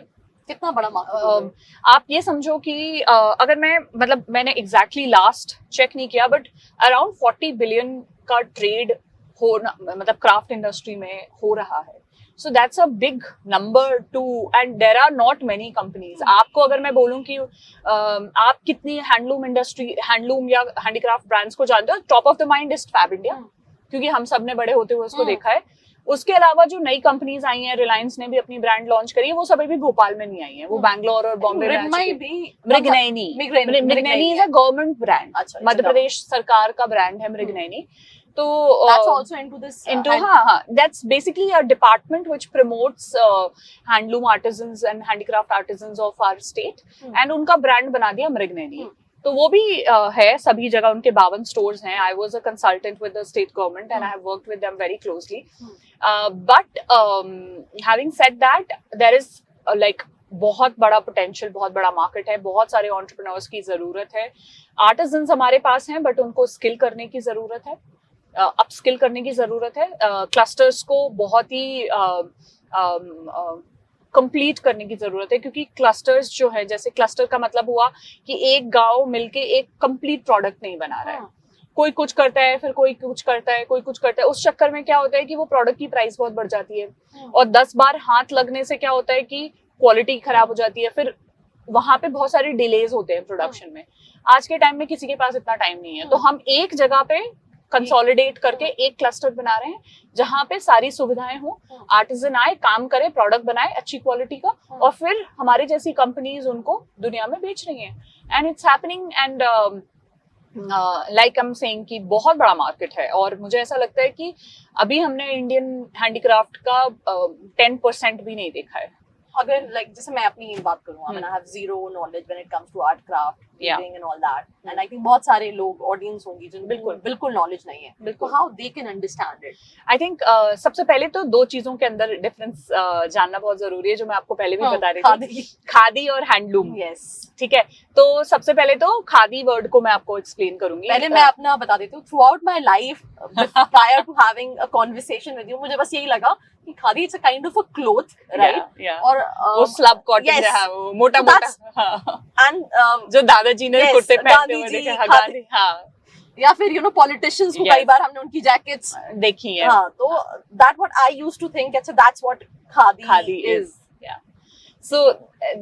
कितना बड़ा मार्केट?
आप ये समझो कि अगर मैंने एग्जैक्टली लास्ट चेक नहीं किया, बट अराउंड 40 बिलियन का ट्रेड मतलब क्राफ्ट इंडस्ट्री में हो रहा है। So that's a big number and there are not many companies. आपको अगर मैं बोलूं कि आप कितनी हैंडलूम या हैंडीक्राफ्ट ब्रांड्स को जानते हो, top of the mind is Fabindia, क्योंकि हम सब ने बड़े होते हुए उसको देखा है। उसके अलावा जो नई कंपनीज आई हैं, रिलायंस ने भी अपनी ब्रांड लॉन्च करी है, वो सब अभी भोपाल में नहीं आई हैं, वो बैंगलोर और बॉम्बे में। Mrignayani is a government brand, Madhya Pradesh सरकार का ब्रांड है मृगनयनी। तो
that's also into this
that's basically a department which promotes handloom artisans and handicraft artisans of our state, and उनका ब्रांड बना दिया मृगनयनी। तो वो भी है सभी जगह, उनके 52 स्टोर्स हैं। I was a consultant with the state government and I have worked with them very closely, but having said that there is like बहुत बड़ा पोटेंशियल, बहुत बड़ा मार्केट है, बहुत सारे एंटरप्रेन्योर्स की जरूरत है। आर्टिजन्स हमारे पास हैं, बट उनको स्किल करने की जरूरत है, अपस्किल करने की जरूरत है। क्लस्टर्स को बहुत ही कंप्लीट करने की जरूरत है, क्योंकि क्लस्टर्स जो है, जैसे क्लस्टर का मतलब हुआ कि एक गांव मिलके एक कंप्लीट प्रोडक्ट नहीं बना रहा है। कोई कुछ करता है, फिर कोई कुछ करता है, कोई कुछ करता है। उस चक्कर में क्या होता है कि वो प्रोडक्ट की प्राइस बहुत बढ़ जाती है, और 10 बार हाथ लगने से क्या होता है कि क्वालिटी खराब हो जाती है, फिर वहां पे बहुत सारे डिलेज होते हैं प्रोडक्शन में। आज के टाइम में किसी के पास इतना टाइम नहीं है, तो हम एक जगह पे कंसोलिडेट करके एक क्लस्टर बना रहे हैं जहां पे सारी सुविधाएं हो, आर्टिजन आए, काम करे, प्रोडक्ट बनाए अच्छी क्वालिटी का, और फिर हमारी जैसी कंपनीज उनको दुनिया में बेच रही हैं। And it's happening, and like I am saying कि बहुत बड़ा मार्केट है। और मुझे ऐसा लगता है कि अभी हमने इंडियन हैंडीक्राफ्ट का 10% भी नहीं देखा है।
अगर लाइक जैसे मैं अपनी बात करूँ, I mean, I have zero knowledge when it comes to art craft, weaving and all that, and I think बहुत सारे लोग ऑडियंस होंगी जिनको बिल्कुल नॉलेज नहीं है, तो how they can understand it?
I think सबसे पहले तो 2 चीजों के अंदर डिफरेंस जानना बहुत जरूरी है, जो मैं आपको पहले भी बता रही थी, खादी और हैंडलूम।
यस,
ठीक है। तो सबसे पहले तो खादी वर्ड को मैं आपको एक्सप्लेन करूंगी।
पहले मैं अपना बता देती हूँ। Throughout my life, prior to having a conversation with you, मुझे बस यही लगा कि khadi it's a kind of a cloth, right?
और वो स्लब कॉटन जो है, वो मोटा मोटा,
एंड
जो दादाजी ने कुर्ते पहनते हुए देखे, गांधी,
या फिर पॉलिटिशियंस को कई बार हमने उनकी जैकेट्स
देखी है।
हाँ, तो that what I used to think, अच्छा that's what khadi is.
So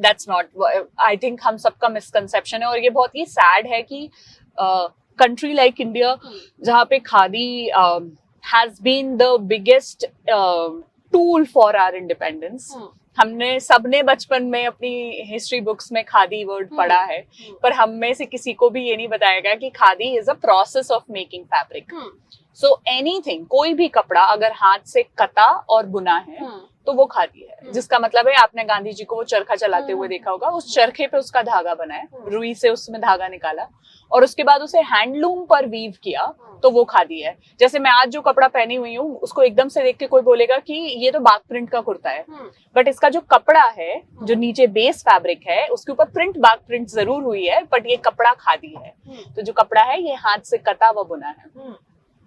that's not, I think हम सबका मिसकंसेप्शन है, और ये बहुत ही सैड है कि कंट्री लाइक इंडिया, जहाँ पे khadi has been the biggest tool for our independence. हमने सबने बचपन में अपनी हिस्ट्री बुक्स में खादी वर्ड पढ़ा है, पर हम में से किसी को भी ये नहीं बताया गया कि khadi is a process of making fabric. So anything, कोई भी कपड़ा अगर हाथ से कता और बुना है तो वो खादी है, जिसका मतलब है, आपने गांधी जी को वो चरखा चलाते हुए देखा होगा, उस चरखे पे उसका धागा बना है, रुई से उसमें धागा निकाला और उसके बाद उसे हैंडलूम पर वीव किया, तो वो खादी है। जैसे मैं आज जो कपड़ा पहनी हुई हूँ, उसको एकदम से देख के कोई बोलेगा कि ये तो बाग प्रिंट का कुर्ता है, बट इसका जो कपड़ा है, जो नीचे बेस फैब्रिक है, उसके ऊपर प्रिंट, बाग प्रिंट जरूर हुई है, बट ये कपड़ा खादी है। तो जो कपड़ा है ये हाथ से कता व बुना है।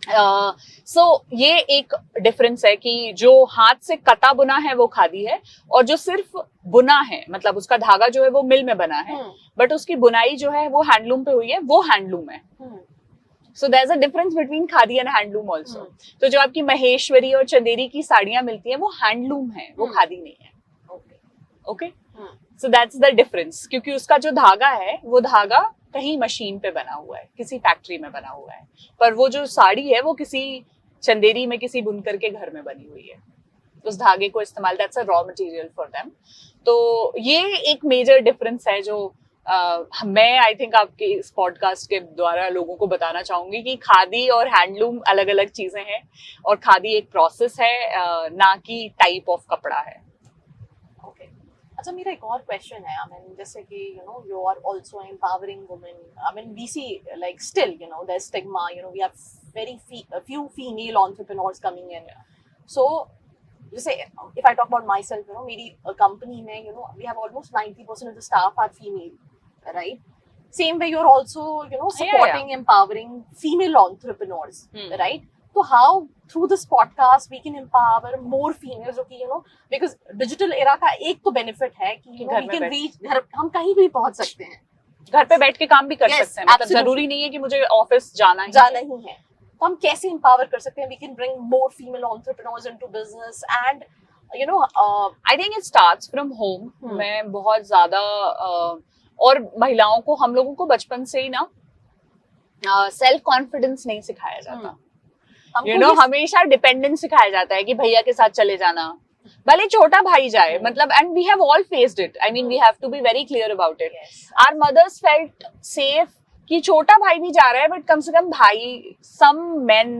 सो ये एक डिफरेंस है कि जो हाथ से कटा बुना है वो खादी है, और जो सिर्फ बुना है मतलब उसका धागा जो है वो मिल में बना है, बट उसकी बुनाई जो है वो हैंडलूम पे हुई है, वो हैंडलूम है. So there is a difference between khadi and handloom also. तो जो आपकी महेश्वरी और चंदेरी की साड़ियां मिलती हैं वो हैंडलूम है, वो खादी नहीं है. Okay, so that's the difference, क्योंकि उसका जो धागा है वो धागा कहीं मशीन पे बना हुआ है, किसी फैक्ट्री में बना हुआ है, पर वो जो साड़ी है वो किसी चंदेरी में किसी बुनकर के घर में बनी हुई है. उस धागे को इस्तेमाल, that's a raw material for them. तो ये एक मेजर डिफरेंस है जो मैं आई थिंक आपके इस पॉडकास्ट के द्वारा लोगों को बताना चाहूंगी कि खादी और हैंडलूम अलग अलग चीजें हैं, और खादी एक प्रोसेस है, ना कि टाइप ऑफ कपड़ा है.
अच्छा, मेरा एक और क्वेश्चन है. आई मीन जैसे कि you are also empowering women. I mean we see like still there stigma, we have very few female entrepreneurs coming in. So जैसे if I talk about myself, मेरी कंपनी में we have almost 90% of the staff are female, right? Same way you're also supporting, empowering female entrepreneurs, right? So how through this podcast we can empower more females, जो कि because digital era का एक तो benefit है कि we can reach, हम कहीं भी पहुंच सकते हैं,
घर पे बैठ के काम भी कर सकते हैं. मतलब जरूरी नहीं है कि मुझे ऑफिस जाना ही है.
तो हम कैसे empower कर सकते हैं? We can bring more female entrepreneurs into business and
I think it starts from home. मैं बहुत ज्यादा और महिलाओं को, हम लोगों को बचपन से ही ना सेल्फ कॉन्फिडेंस नहीं सिखाया जाता. हमेशा डिपेंडेंस सिखाया जाता है कि भैया के साथ चले जाना, भले छोटा भाई जाए, मतलब, and we have all faced it. I mean we have to be very clear about it. Our mothers felt safe कि छोटा भाई भी जा रहा है, बट कम से कम भाई, some men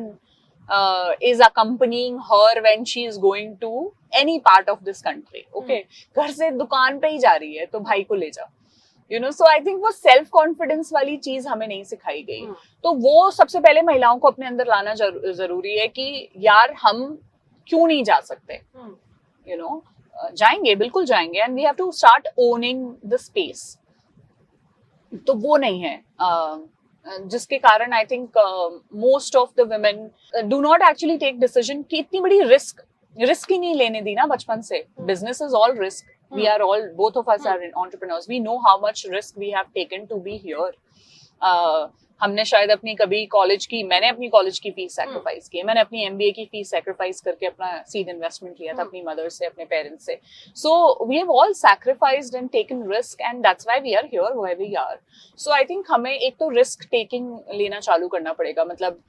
is accompanying her when she is going to any part of this country. Okay, घर से दुकान पे ही जा रही है तो भाई को ले जा. So I think वो सेल्फ कॉन्फिडेंस वाली चीज हमें नहीं सिखाई गई. तो वो सबसे पहले महिलाओं को अपने अंदर लाना जरूरी है कि यार हम क्यों नहीं जा सकते. जाएंगे, बिल्कुल जाएंगे, and we have to start owning the space. तो वो नहीं है, जिसके कारण I think most of the women do not actually take decision कि इतनी बड़ी रिस्क ही नहीं लेने दी ना बचपन से. Business is all risk. We are all, both of us are entrepreneurs. We know how much risk we have taken to be here. हमने शायद अपनी कभी मैंने अपनी कॉलेज की फीस सैक्रिफाइस की है, मैंने अपनी MBA की फीस सैक्रिफाइस करके अपना सीड इन्वेस्टमेंट लिया था अपनी मदर से, अपने पेरेंट्स से. So we have all sacrificed and taken risk, and that's why we are here where we are. So I think हमें एक तो रिस्क टेकिंग लेना चालू करना पड़ेगा, मतलब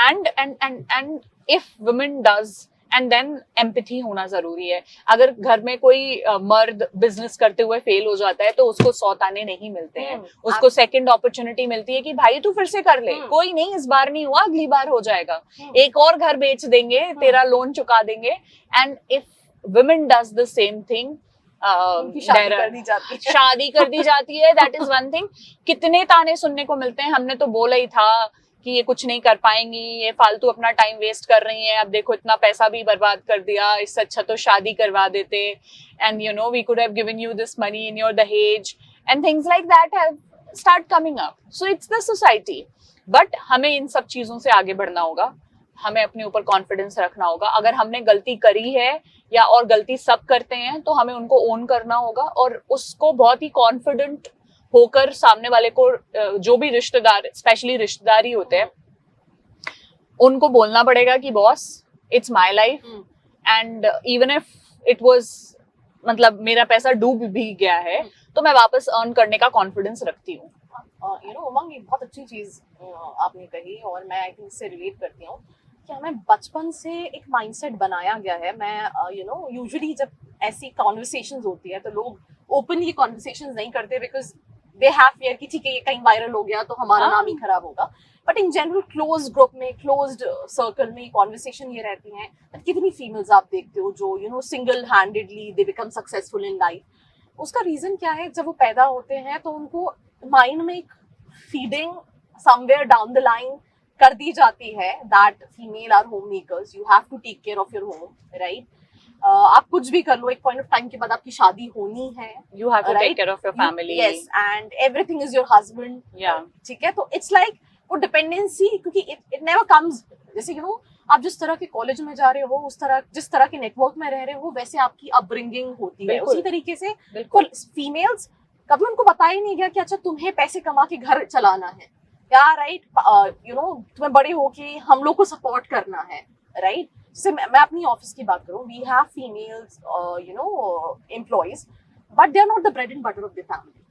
and if women does, and then empathy होना जरूरी है. अगर घर में कोई मर्द बिजनेस करते हुए फेल हो जाता है तो उसको 100 ताने नहीं मिलते हैं, उसको सेकंड अपॉर्चुनिटी मिलती है कि भाई तू फिर से कर ले, कोई नहीं, इस बार नहीं हुआ, अगली बार हो जाएगा, एक और घर बेच देंगे, तेरा लोन चुका देंगे. And if women does the same thing, शादी कर दी जाती है, दैट इज वन थिंग. कितने ताने सुनने को मिलते हैं, हमने तो बोला ही था कि ये कुछ नहीं कर पाएंगी, ये फालतू अपना टाइम वेस्ट कर रही हैं, अब देखो इतना पैसा भी बर्बाद कर दिया, इससे अच्छा तो शादी करवा देते, and we could have given you this money in your dahej, and things like that have start coming up. So it's the society. But हमें इन सब चीजों से आगे बढ़ना होगा, हमें अपने ऊपर कॉन्फिडेंस रखना होगा. अगर हमने गलती करी है या और गलती सब करते हैं तो हमें उनको ओन करना होगा, और उसको बहुत ही कॉन्फिडेंट होकर सामने वाले को, जो भी रिश्तेदार, स्पेशली रिश्तेदार ही होते हैं, उनको बोलना पड़ेगा कि boss, it's my life, and even if it was, मतलब मेरा पैसा डूब भी गया है तो मैं वापस अर्न करने का कॉन्फिडेंस रखती हूँ.
उमंग, एक बहुत अच्छी चीज आपने कही, और मैं आई थिंक इससे रिलेट करती हूँ कि हमें बचपन से एक माइंडसेट बनाया गया है. मैं यूजुअली जब ऐसी कॉन्वर्सेशंस होती है तो लोग ओपनली कॉन्वर्सेशंस नहीं करते, बिकॉज दे हैव फियर कि ठीक है ये कहीं वायरल हो गया तो हमारा नाम ही खराब होगा. But in general closed group में, क्लोज्ड सर्कल में कॉन्वर्सेशन ये रहती है. कितनी फीमेल्स आप देखते हो जो single handedly they become successful in life. उसका रीजन क्या है? जब वो पैदा होते हैं तो उनको माइंड में एक feeding somewhere down the line कर दी जाती है that female are home makers, you have to take care of your home, right. आप कुछ भी कर लो, एक पॉइंट ऑफ टाइम के बाद आपकी शादी होनी है,
you have to take care of your family,
yes, and everything is your husband, ठीक है. तो इट्स लाइक वो डिपेंडेंसी, क्योंकि इट नेवर कम्स, जैसे आप जिस तरह के कॉलेज में जा रहे हो, उस तरह जिस तरह के नेटवर्क में रह रहे हो, वैसे आपकी अपब्रिंगिंग होती है। उसी तरीके से फीमेल्स, कभी उनको बताया ही नहीं गया कि अच्छा तुम्हें पैसे कमा के घर चलाना है, या राइट तुम्हें बड़े हो के हम लोग को सपोर्ट करना है, राइट। जैसे मैं अपनी ऑफिस की बात करूं, we have females employees, but they are not the bread and butter of the family,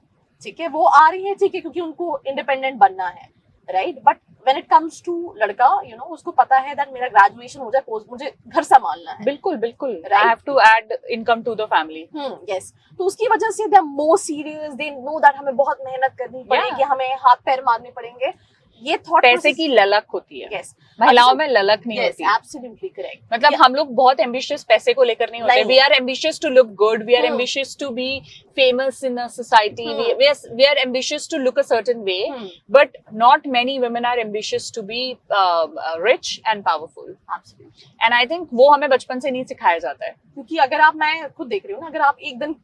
ठीक है। वो आ रही है, ठीक है, क्योंकि उनको इंडिपेंडेंट बनना है, right. But when it comes to लड़का, उसको पता है दैट मेरा ग्रेजुएशन हो जाए, मुझे घर संभालना है।
बिल्कुल I have to add income to the family.
Yes. तो उसकी वजह से they are more serious, they know that हमें बहुत मेहनत करनी पड़ेगी, हमें हाथ पैर मारने पड़ेंगे। ये थॉट
पैसे की ललक होती है।
yes.
महिलाओं में ललक नहीं होती।
Absolutely correct.
मतलब हम लोग बहुत एम्बिशियस पैसे को लेकर नहीं होते। We are ambitious to look good, we are ambitious to be famous in a society, we are ambitious to look a certain way, but not many women are ambitious to be rich and powerful.
Absolutely.
And I think वो हमें बचपन से नहीं सिखाया जाता है।
क्योंकि अगर मैं खुद देख रही हूँ ना, अगर आप एक दिन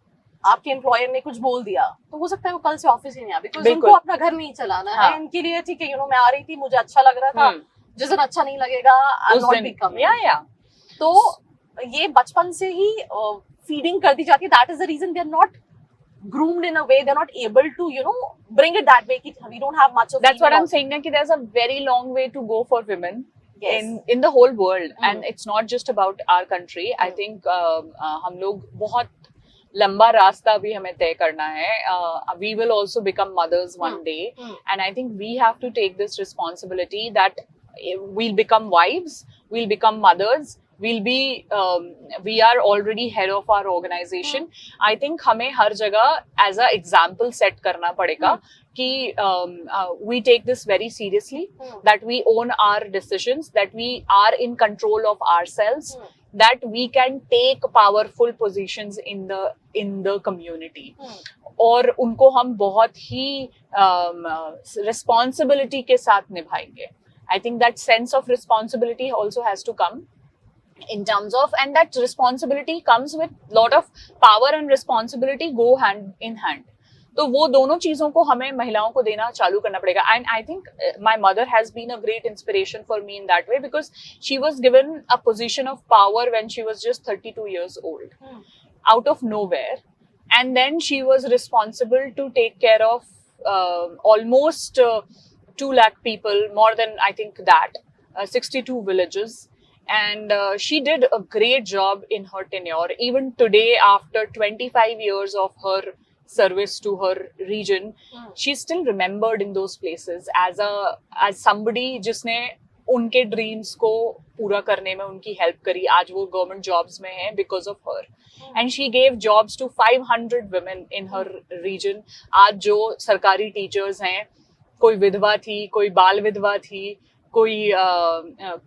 आपके एम्प्लॉयर ने कुछ बोल दिया, तो हो सकता है वो कल से ऑफिस ही नहीं आए, बिकॉज़ उनको अपना घर नहीं चलाना है। इनके लिए ठीक है, मैं आ रही थी, मुझे अच्छा लग रहा था, जिस दिन अच्छा नहीं लगेगा I am not be coming. तो ये बचपन से ही फीडिंग कर दी जाती है। That is the reason they are not groomed in a way, they're not able to bring it that way. We don't have much of
that's what I'm saying, that there's a very long way to go for women. Yes. in the whole world, and it's not just about our country. I think हम लोग बहुत लंबा रास्ता भी हमें तय करना है. We will also become mothers one day, and I think we have to take this responsibility that we'll become wives, we'll become mothers, we'll be we are already head of our organization. I think हमें हर जगह as a example set करना पड़ेगा कि we take this very seriously, that we own our decisions, that we are in control of ourselves, that we can take powerful positions in the community. और उनको हम बहुत ही responsibility के साथ निभाएंगे. I think that sense of responsibility also has to come in terms of, and that responsibility comes with lot of power and responsibility go hand in hand. तो वो दोनों चीजों को हमें महिलाओं को देना चालू करना पड़ेगा. And I think my mother has been a great inspiration for me in that way, because she was given a position of power when she was just 32 years old, out of nowhere, and then she was responsible to take care of almost 2 lakh people, more than I think that, 62 villages. And she did a great job in her tenure. Even today, after 25 years of her service to her region, she's still remembered in those places as somebody जिसने उनके dreams को पूरा करने में उनकी help करी. आज वो government jobs में है because of her. And she gave jobs to 500 women in her region. आज जो सरकारी teachers हैं, कोई विधवा थी, कोई बाल विधवा थी, कोई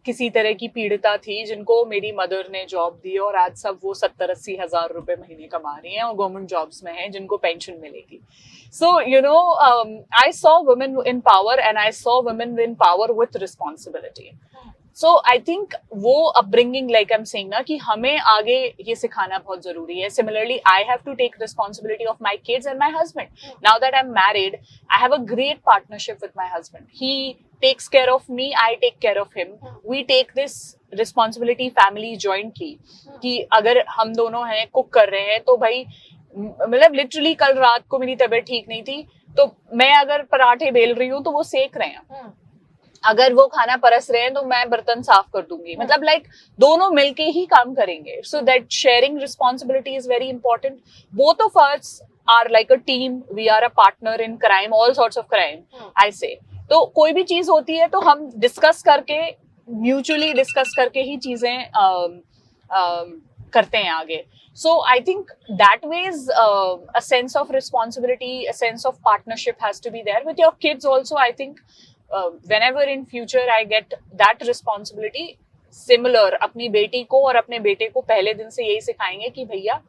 किसी तरह की पीड़िता थी, जिनको मेरी मदर ने जॉब दी, और आज सब वो 70-80 हजार रुपए महीने कमा रही हैं और गवर्नमेंट जॉब्स में हैं, जिनको पेंशन मिलेगी. So I saw women in power, and I saw women in power with responsibility. So I think वो upbringing, like I'm saying ना, कि हमें आगे ये सिखाना बहुत जरूरी है. Similarly, I have to take responsibility of my kids and my husband. Now that I'm married, I have a great partnership with my husband. He takes care of me, I take care of him. We take this responsibility family jointly. कि अगर हम दोनों हैं cook कर रहे हैं, तो भाई मतलब लिटरली कल रात को मेरी तबीयत ठीक नहीं थी, तो मैं अगर पराठे बेल रही हूँ तो वो सेक रहे हैं, अगर वो खाना परस रहे हैं तो मैं बर्तन साफ कर दूंगी. मतलब लाइक दोनों मिलके ही काम करेंगे. So that sharing responsibility is very important. Both of us are like a team, we are a partner in crime, all sorts of crime, I say. तो कोई भी चीज होती है तो हम डिस्कस करके, म्यूचुअली डिस्कस करके ही चीजें करते हैं आगे. So I think that ways a sense of responsibility, a sense of partnership has to be there with your kids also. I think whenever in future I get that responsibility, similar अपनी बेटी को और अपने बेटे को पहले दिन से यही सिखाएंगे कि भैया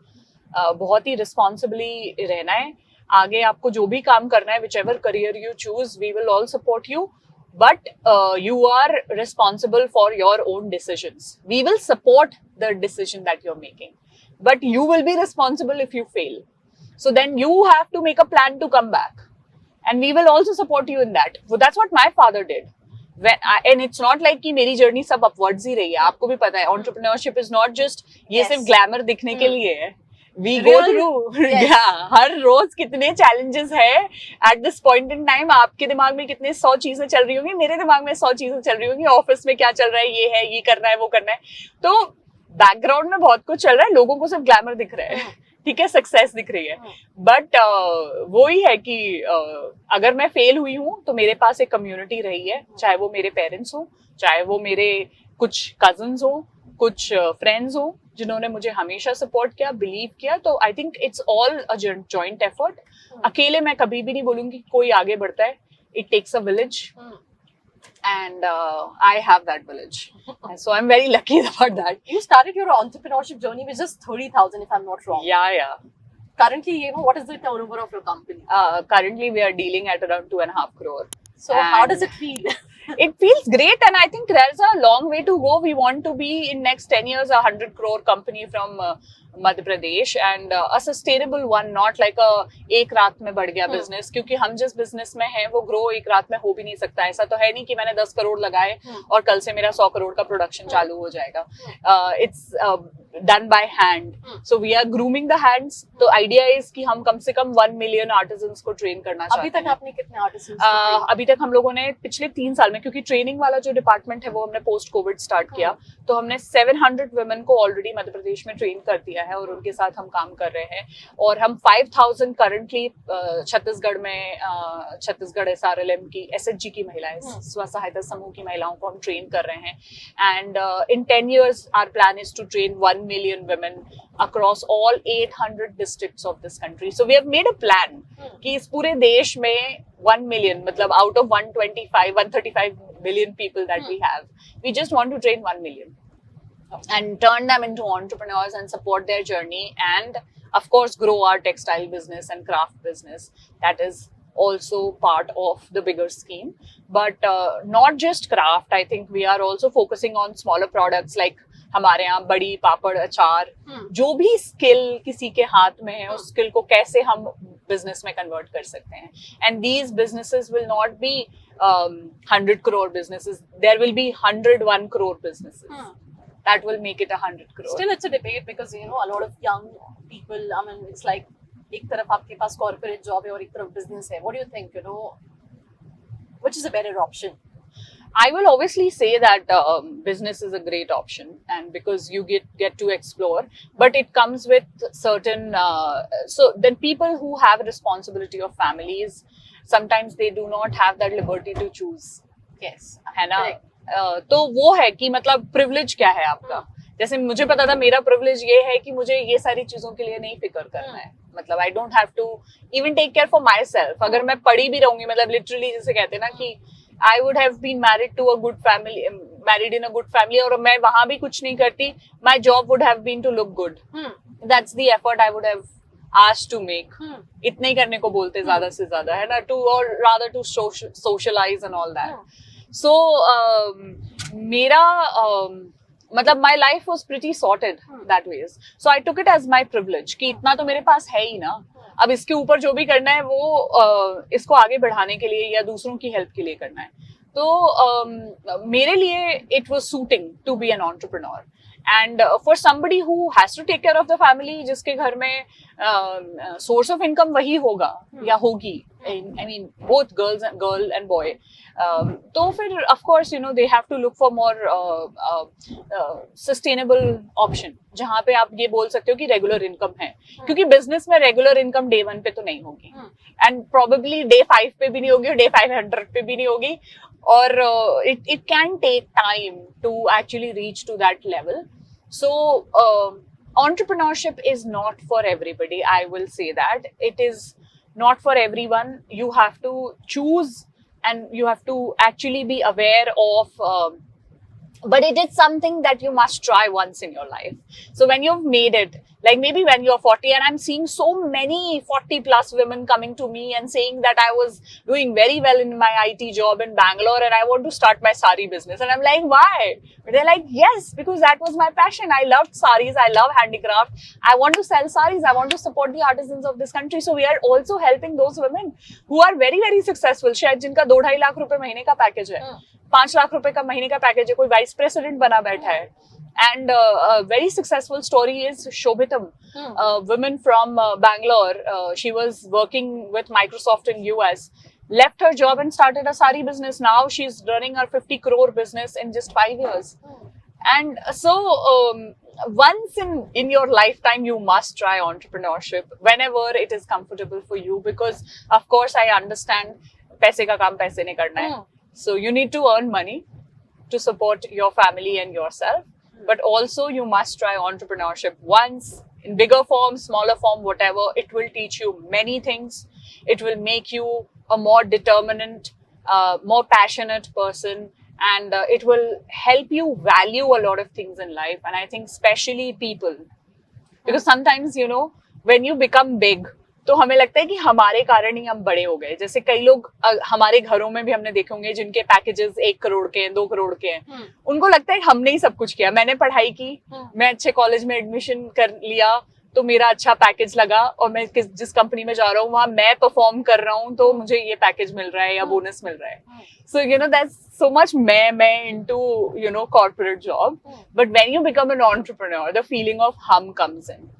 बहुत ही responsibly रहना है. आगे आपको जो भी काम करना है, whichever career you choose, we will all support you. But you are responsible for your own decisions. We will support the decision that you're making, but you will be responsible if you fail. So then you have to make a plan to come back. and we will also support you in that. So that's what my father did. And it's not like कि मेरी journey सब upwards ही रही है. आपको भी पता है entrepreneurship is not just ये सिर्फ ग्लैमर दिखने के लिए है. We go through हर रोज कितने challenges है. At this point in time आपके दिमाग में कितने 100 चीजें चल रही होंगी, मेरे दिमाग में 100 चीजें चल रही होंगी. ऑफिस में क्या चल रहा है, ये करना है, वो करना है. तो बैकग्राउंड में बहुत कुछ चल रहा है. लोगों को सिर्फ ग्लैमर दिख रहा है, ठीक है, सक्सेस दिख रही है. बट वो ही है कि अगर मैं फेल हुई हूँ तो मेरे पास एक कम्युनिटी रही है, चाहे वो मेरे पेरेंट्स हो, चाहे वो मेरे कुछ कजन्स हो, कुछ फ्रेंड्स हो, जिन्होंने मुझे हमेशा सपोर्ट किया, बिलीव किया. तो आई think it's all a joint effort. अकेले मैं कभी भी नहीं बोलूंगी कोई आगे बढ़ता है. It takes a village. And I have that village, and so I'm very lucky about that.
You started your entrepreneurship journey with just 30,000, if I'm not wrong.
Yeah.
Currently, what is the turnover of your company?
Currently we are dealing at around 2.5 crore.
So how does it feel?
It feels great, and I think there's a long way to go. We want to be in next 10 years a 100 crore company from Madhya Pradesh, and a sustainable one, not like a एक रात में बढ़ गया business. क्योंकि हम जिस business में हैं वो grow एक रात में हो भी नहीं सकता. ऐसा तो है नहीं कि मैंने 10 करोड़ लगाए और कल से मेरा 100 करोड़ का प्रोडक्शन चालू हो जाएगा. It's done by hand. So we are grooming the hands. तो idea is कि हम कम से कम 1 million artisans को train करना चाहते हैं.
अभी तक आपने कितने artisans?
अभी तक हम लोगों ने पिछले 3 साल में, क्योंकि ट्रेनिंग वाला जो डिपार्टमेंट है वो हमने पोस्ट कोविड स्टार्ट किया, तो हमने 700 वुमेन को ऑलरेडी मध्य प्रदेश में ट्रेन कर दिया है और उनके साथ हम काम कर रहे हैं. और हम 5000 करंटली छत्तीसगढ़ में, छत्तीसगढ़ SRLM की SHG की महिलाएं, स्व सहायता समूह की महिलाओं को हम ट्रेन कर रहे हैं. And in 10 years our plan is to train 1 million women across all 800 districts of this country. So we have made a plan कि इस पूरे देश में 1 million, मतलब out of 135 million people that we have, we just want to train 1 million and turn them into entrepreneurs and support their journey, and of course grow our textile business and craft business. That is also part of the bigger scheme. But not just craft, I think we are also focusing on smaller products like हमारे यहाँ बड़ी, पापड़, अचार, जो भी skill किसी के हाथ में है उस स्किल को कैसे हम बिजनेस में कन्वर्ट कर सकते हैं. And these businesses will not be 100 crore businesses. There will be 101 crore businesses. That will make it 100 crore.
Still, it's a debate because a lot of young people. I mean, it's like एक तरफ आपके पास corporate job है और एक तरफ business है. What do you think? Which is a better option?
I will obviously say that business is a great option, and because you get to explore, but it comes with certain so then people who have responsibility of families, sometimes they do not have that liberty to choose.
Yes,
है ना. तो वो है कि मतलब privilege क्या है आपका. जैसे मुझे पता था मेरा privilege ये है कि मुझे ये सारी चीजों के लिए नहीं फिक्र करना है. मतलब I don't have to even take care for myself. अगर मैं पढ़ी भी रहूंगी, मतलब literally जिसे कहते हैं ना कि I would have been married to a good family, married in a good family, और मैं वहां भी कुछ नहीं करती, my job would have been to look good. That's the effort I would have asked to make. इतने ही करने को बोलते ज्यादा से ज्यादा, है ना, to or rather to socialize and all that. So मेरा मतलब my life was pretty sorted that ways. So I took it as my privilege कि इतना तो मेरे पास है ही ना. अब इसके ऊपर जो भी करना है वो इसको आगे बढ़ाने के लिए या दूसरों की हेल्प के लिए करना है. तो मेरे लिए it was suiting to be an entrepreneur. And for somebody who has to take care of the family, जिसके घर में सोर्स ऑफ इनकम वही होगा या होगी, I mean both girl and boy, तो फिर of course they have to look for more sustainable option जहाँ पे आप ये बोल सकते हो कि रेगुलर इनकम है. क्योंकि बिजनेस में रेगुलर इनकम डे 1 पे तो नहीं होगी, एंड प्रोबेबली डे 5 पे भी नहीं होगी, डे 500 पे भी नहीं होगी, और it can take time to actually reach to that level. So entrepreneurship is not for everybody. I will say that it is not for everyone. You have to choose and you have to actually be aware of but it is something that you must try once in your life. So when you've made it, Like maybe when you're 40, and I'm seeing so many 40 plus women coming to me and saying that I was doing very well in my IT job in Bangalore and I want to start my sari business. And I'm like, why? But they're like, yes, because that was my passion. I loved saris. I love handicraft. I want to sell saris. I want to support the artisans of this country. So we are also helping those women who are very, very successful. शायद जिनका 2-2.5 लाख रुपए महीने का package है, 5 लाख रुपए का महीने का पैकेज है, कोई वाइस प्रेसिडेंट बना बैठा है. And a very successful story is Shobhitam, a woman from Bangalore. She was working with Microsoft in US, left her job and started a sari business. Now she's running her 50 crore business in just 5 years. And so once in your lifetime, you must try entrepreneurship whenever it is comfortable for you, because of course I understand पैसे का काम पैसे ने करना है. So you need to earn money to support your family and yourself. But also you must try entrepreneurship once, in bigger form, smaller form, whatever. It will teach you many things. It will make you a more determined, more passionate person, and it will help you value a lot of things in life. And I think especially people, because sometimes, you know, when you become big, तो हमें लगता है कि हमारे कारण ही हम बड़े हो गए. जैसे कई लोग हमारे घरों में भी हमने देखे होंगे जिनके पैकेजेस 1 करोड़ के हैं, 2 करोड़ के हैं. उनको लगता है हमने ही सब कुछ किया. मैंने पढ़ाई की, मैं अच्छे कॉलेज में एडमिशन कर लिया, तो मेरा अच्छा पैकेज लगा, और मैं जिस कंपनी में जा रहा हूँ वहां मैं परफॉर्म कर रहा हूँ, तो मुझे ये पैकेज मिल रहा है या बोनस मिल रहा है. So you know that's so much मैं into, you know, corporate job. But when you become an entrepreneur, the feeling of hum comes in.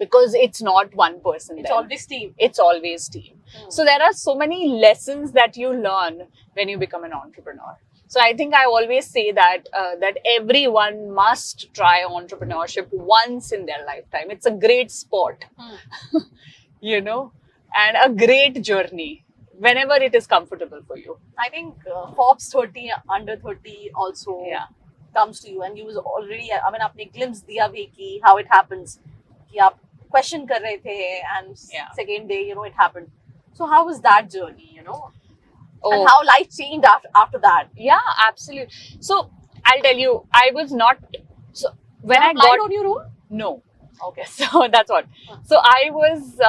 Because it's not one person.
It's always team.
It's always team. So there are so many lessons that you learn when you become an entrepreneur. So I think I always say that that everyone must try entrepreneurship once in their lifetime. It's a great sport, you know, and a great journey whenever it is comfortable for you.
I think Forbes 30 under 30 also comes to you, and you was already, I mean, आपने glimpse दिया भी कि how it happens, कि आप question कर रहे थे, and second day, you know, it happened. So how was that journey, you know? And how life changed after that?
Yeah, absolutely. So I'll tell you, I was not. So when I got
on your own?
No. Okay, so that's what. So I was.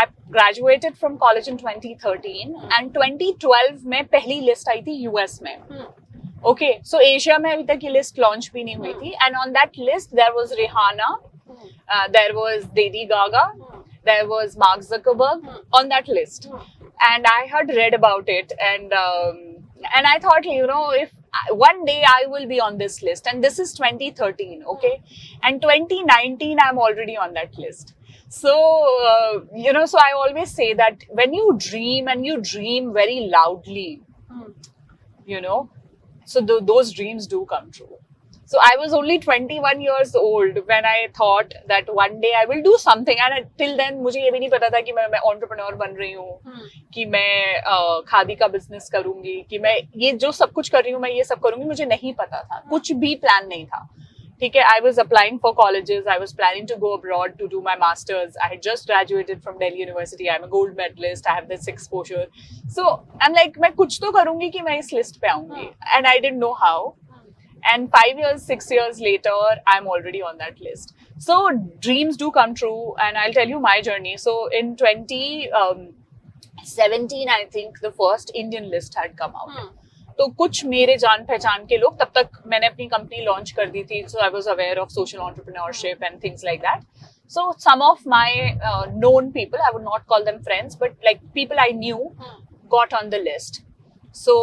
I graduated from college in 2013, and 2012 में पहली list आई थी US में. Okay, so Asia में अभी तक ये list launch भी नहीं हुई थी, and on that list there was Rihanna. There was Lady Gaga, there was Mark Zuckerberg on that list, and I had read about it, and I thought, you know, if one day I will be on this list, and this is 2013, okay, and 2019 I'm already on that list. So you know, so I always say that when you dream, and you dream very loudly, you know, so those dreams do come true. So I was only 21 years old when I thought that one day I will do something, and till then मुझे ये भी नहीं पता था कि मैं entrepreneur बन रही हूँ, कि मैं खादी का business करूँगी, कि मैं ये जो सब कुछ कर रही हूँ मैं ये सब करूँगी, मुझे नहीं पता था, कुछ भी plan नहीं था. ठीक है, I was applying for colleges, I was planning to go abroad to do my masters. I had just graduated from Delhi University. I'm a gold medalist. I have this exposure. So I'm like, मैं कुछ तो करूँगी कि मैं इस list पे आऊँगी, and I didn't know how. And 5 years, 6 years later, I'm already on that list. So dreams do come true, and I'll tell you my journey. So in 2017, I think the first Indian list had come out. तो कुछ मेरे जान पहचान के लोग, तब तक मैंने अपनी कंपनी लॉन्च कर दी थी, so I was aware of social entrepreneurship and things like that. So some of my known people, I would not call them friends, but like people I knew, got on the list. So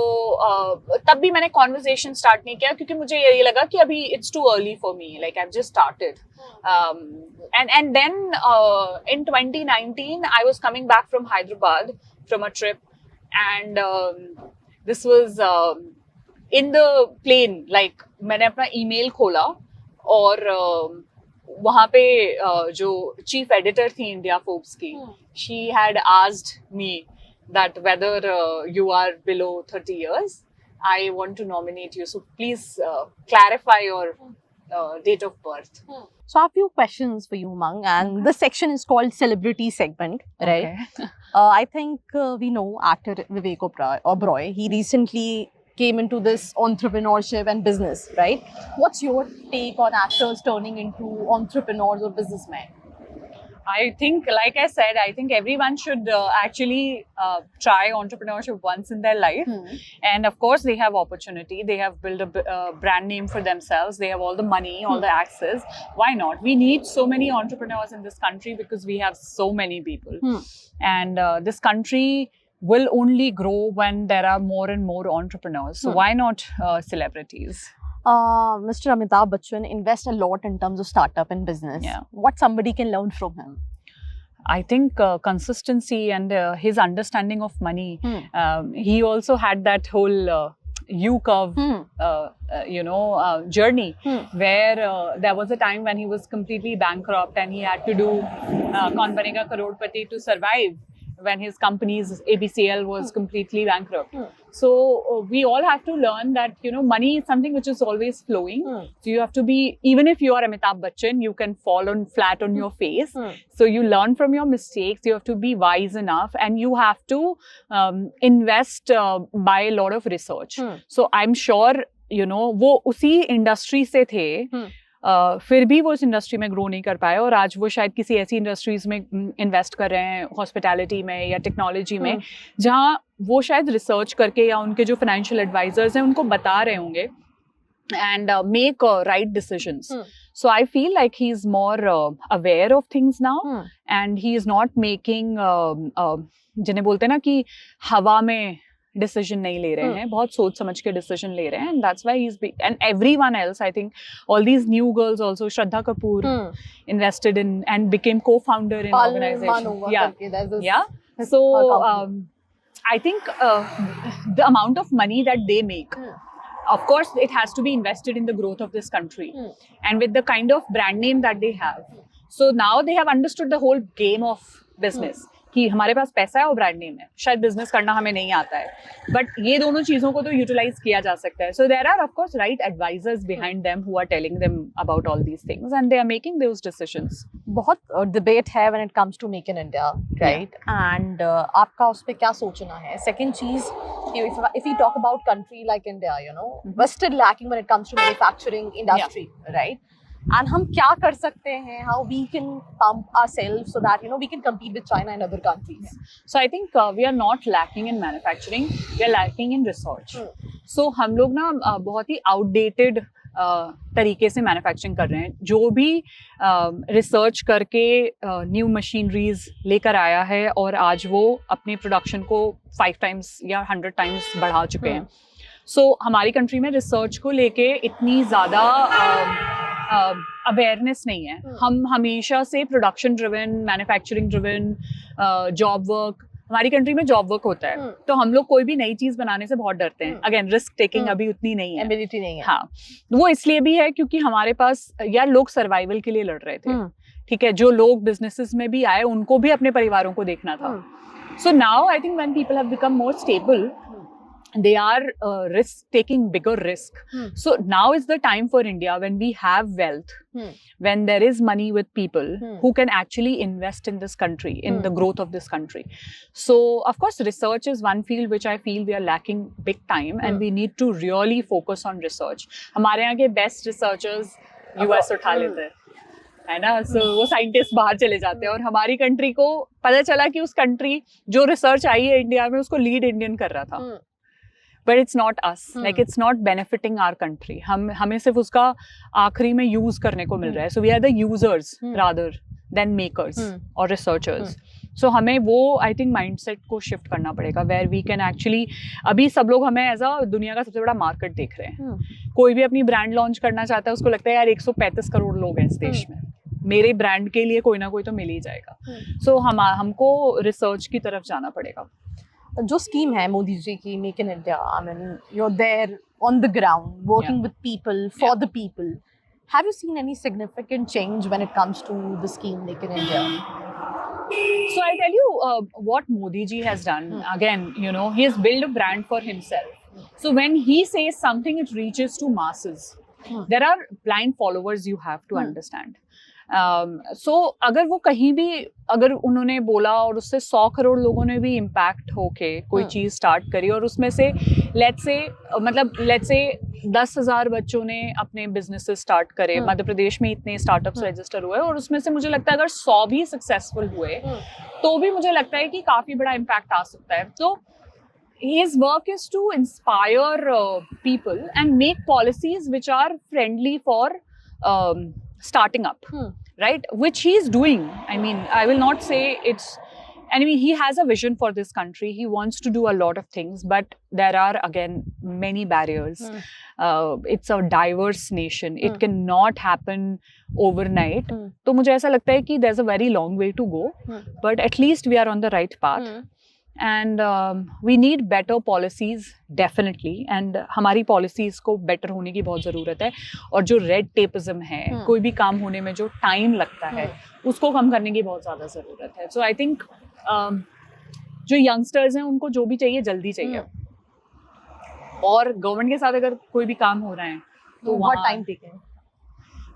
तब भी मैंने conversation start नहीं किया, क्योंकि मुझे ये लगा कि अभी it's too early for me, like I've just started. And then in 2019 I was coming back from Hyderabad from a trip, and this was in the plane, like मैंने अपना email खोला, और वहाँ पे जो chief editor थी India Forbes की, she had asked me that whether you are below 30 years, I want to nominate you. So please clarify your date of birth.
So I have a few questions for you, Umang, and this section is called Celebrity Segment, right?
Okay.
I think we know actor Vivek Oberoi. He recently came into this entrepreneurship and business, right? What's your take on actors turning into entrepreneurs or businessmen?
I think, like I said, I think everyone should actually try entrepreneurship once in their life. And of course, they have opportunity. They have built a brand name for themselves. They have all the money, all the access. Why not? We need so many entrepreneurs in this country because we have so many people. And this country will only grow when there are more and more entrepreneurs. So why not celebrities?
Mr. Amitabh Bachchan invests a lot in terms of startup and business.
Yeah.
What somebody can learn from him?
I think consistency and his understanding of money. He also had that whole U-curve, journey where there was a time when he was completely bankrupt and he had to do Kaun Banega Crorepati to survive when his company's ABCL was completely bankrupt. So we all have to learn that, money is something which is always flowing. So you have to be, even if you are Amitabh Bachchan, you can fall flat on your face. So you learn from your mistakes. You have to be wise enough and you have to invest by a lot of research. So I'm sure, वो उसी industry से थे. फिर भी वो इस industry में grow नहीं कर पाए और आज वो शायद किसी ऐसी इंडस्ट्रीज में इन्वेस्ट कर रहे हैं, हॉस्पिटैलिटी में या टेक्नोलॉजी में, जहाँ वो शायद रिसर्च करके या उनके जो फाइनेंशियल एडवाइजर्स हैं उनको बता रहे होंगे and make right decisions. So I feel like he's more aware of things now and he is not making जिन्हें बोलते हैं ना कि हवा में decision नहीं ले रहे हैं, बहुत सोच समझ के decision ले रहे हैं, and that's why he's and everyone else, I think all these new girls also, Shraddha Kapoor invested in and became co-founder in organization. Yeah. So I think the amount of money that they make, of course it has to be invested in the growth of this country and with the kind of brand name that they have. So now they have understood the whole game of business. कि हमारे पास पैसा है और brand name है, शायद business करना हमें नहीं आता है, बट ये दोनों चीजों को तो यूटिलाइज किया जा सकता है. So there are of course right advisers behind them who are telling them about all these things and they are making those decisions.
बहुत डिबेट है when it comes to make in India, right? And आपका उस पे क्या सोचना है? Second चीज, if we talk about country like India, we're still lacking when it comes to manufacturing industry, right? And हम क्या कर सकते हैं? How we can pump ourselves so that we can compete with China and other countries.
So I think we are not lacking in manufacturing. We are lacking in research. So हम लोग ना बहुत ही outdated तरीके से manufacturing कर रहे हैं. जो भी रिसर्च करके न्यू मशीनरीज लेकर आया है और आज वो अपने प्रोडक्शन को 5 times या 100 times बढ़ा चुके हैं. सो हमारी कंट्री में रिसर्च को लेके इतनी ज़्यादा अवेयरनेस नहीं है. हम हमेशा से production driven, manufacturing driven, job work, हमारी कंट्री में जॉब वर्क होता है, तो हम लोग कोई भी नई चीज बनाने से बहुत डरते हैं. अगेन रिस्क टेकिंग अभी उतनी नहीं है,
एबिलिटी नहीं है.
हाँ, वो इसलिए भी है क्योंकि हमारे पास यार लोग सर्वाइवल के लिए लड़ रहे थे. ठीक है, जो लोग बिजनेसेस में भी आए उनको भी अपने परिवारों को देखना था. So now I think when people have become more stable, they are taking bigger risk. So now is the time for India, when we have wealth, when there is money with people who can actually invest in this country, in the growth of this country. So of course research is one field which I feel we are lacking big time, and we need to really focus on research. हमारे यहाँ के best researchers US उठा लेते हैं, है ना. सो वो scientist बाहर चले जाते हैं और हमारी कंट्री को पता चला कि उस कंट्री जो रिसर्च आई है इंडिया में उसको लीड इंडियन कर रहा था. But it's not us. Like it's not benefiting our country. हमें सिर्फ उसका आखिरी में यूज करने को मिल रहा है. So we are the users rather than makers or researchers. So हमें वो I think mindset को shift करना पड़ेगा, where we can actually, अभी सब लोग हमें एज अ दुनिया का सबसे बड़ा मार्केट देख रहे हैं. कोई भी अपनी ब्रांड लॉन्च करना चाहता है, उसको लगता है यार 135 करोड़ लोग हैं इस देश में, मेरे ब्रांड के लिए कोई ना कोई तो मिल ही जाएगा. So हमको रिसर्च की तरफ जाना पड़ेगा.
जो स्कीम है मोदी जी की, make in India, I mean you are there on the ground working with people for the people. Have you seen any significant change when it comes to the scheme make in India?
So I'll tell you what Modi ji has done. Again, he has built a brand for himself. So when he says something, it reaches to masses. There are blind followers you have to understand. सो अगर वो कहीं भी अगर उन्होंने बोला और उससे 100 करोड़ लोगों ने भी इम्पैक्ट होके कोई चीज स्टार्ट करी और उसमें से लेट्स से 10,000 बच्चों ने अपने बिजनेसेस स्टार्ट करे, मध्य प्रदेश में इतने स्टार्टअप्स रजिस्टर हुए और उसमें से मुझे लगता है अगर 100 भी सक्सेसफुल हुए तो भी मुझे लगता है कि काफी बड़ा इम्पैक्ट आ सकता है. तो his work is to inspire people and make policies which are friendly for starting up, right? Which he is doing. I mean, I will not say it's. I mean, he has a vision for this country. He wants to do a lot of things, but there are again many barriers. It's a diverse nation. It cannot happen overnight. तो मुझे ऐसा लगता है कि there's a very long way to go, but at least we are on the right path. And we need better policies definitely, and हमारी policies को better होने की बहुत ज़रूरत है. और जो red tapeism है, कोई भी काम होने में जो time लगता है उसको कम करने की बहुत ज़्यादा ज़रूरत है. So I think जो youngsters हैं उनको जो भी चाहिए जल्दी चाहिए, और गवर्नमेंट के साथ अगर कोई भी काम हो रहा है तो
बहुत टाइम टेकन.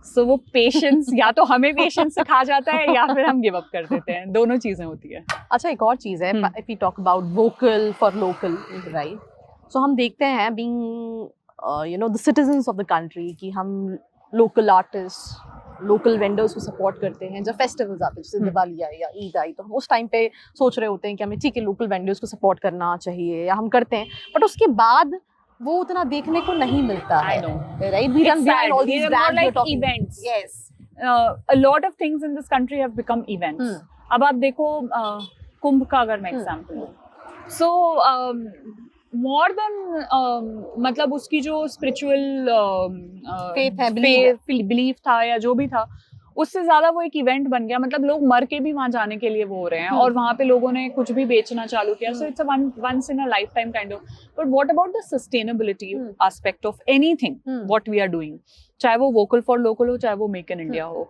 सो वो पेशेंस या तो हमें पेशेंस सिखा जाता है या फिर हम गिव अप कर देते हैं, दोनों चीजें होती है.
अच्छा, एक और चीज़ है, if we talk about vocal for local, right? So हम देखते हैं being the citizens of the country कि हम लोकल आर्टिस्ट, लोकल वेंडर्स को सपोर्ट करते हैं. जब फेस्टिवल्स आते हैं जैसे दिवाली आई या ईद आई तो हम उस टाइम पे सोच रहे होते हैं कि हमें ठीक है लोकल वेंडर्स को सपोर्ट करना चाहिए, या हम करते हैं, बट उसके बाद वो उतना देखने को नहीं मिलता है.
I know.
Right? We run behind all these brands.
like
you're talking.
events.
Yes.
A lot of things in this country have become events. अब आप देखो कुंभ का अगर मैं एग्जांपल लूं, so more than मतलब उसकी जो स्पिरिचुअल
Faith है,
बिलीफ था या जो भी था, उससे ज्यादा वो एक इवेंट बन गया. मतलब लोग मर के भी वहां जाने के लिए वो हो रहे हैं और वहां पे लोगों ने कुछ भी बेचना चालू किया. So it's a once in a life time kind of. But what about the sustainability aspect of anything what we are doing, चाहे वो वोकल फॉर लोकल हो, चाहे वो मेक इन इंडिया हो.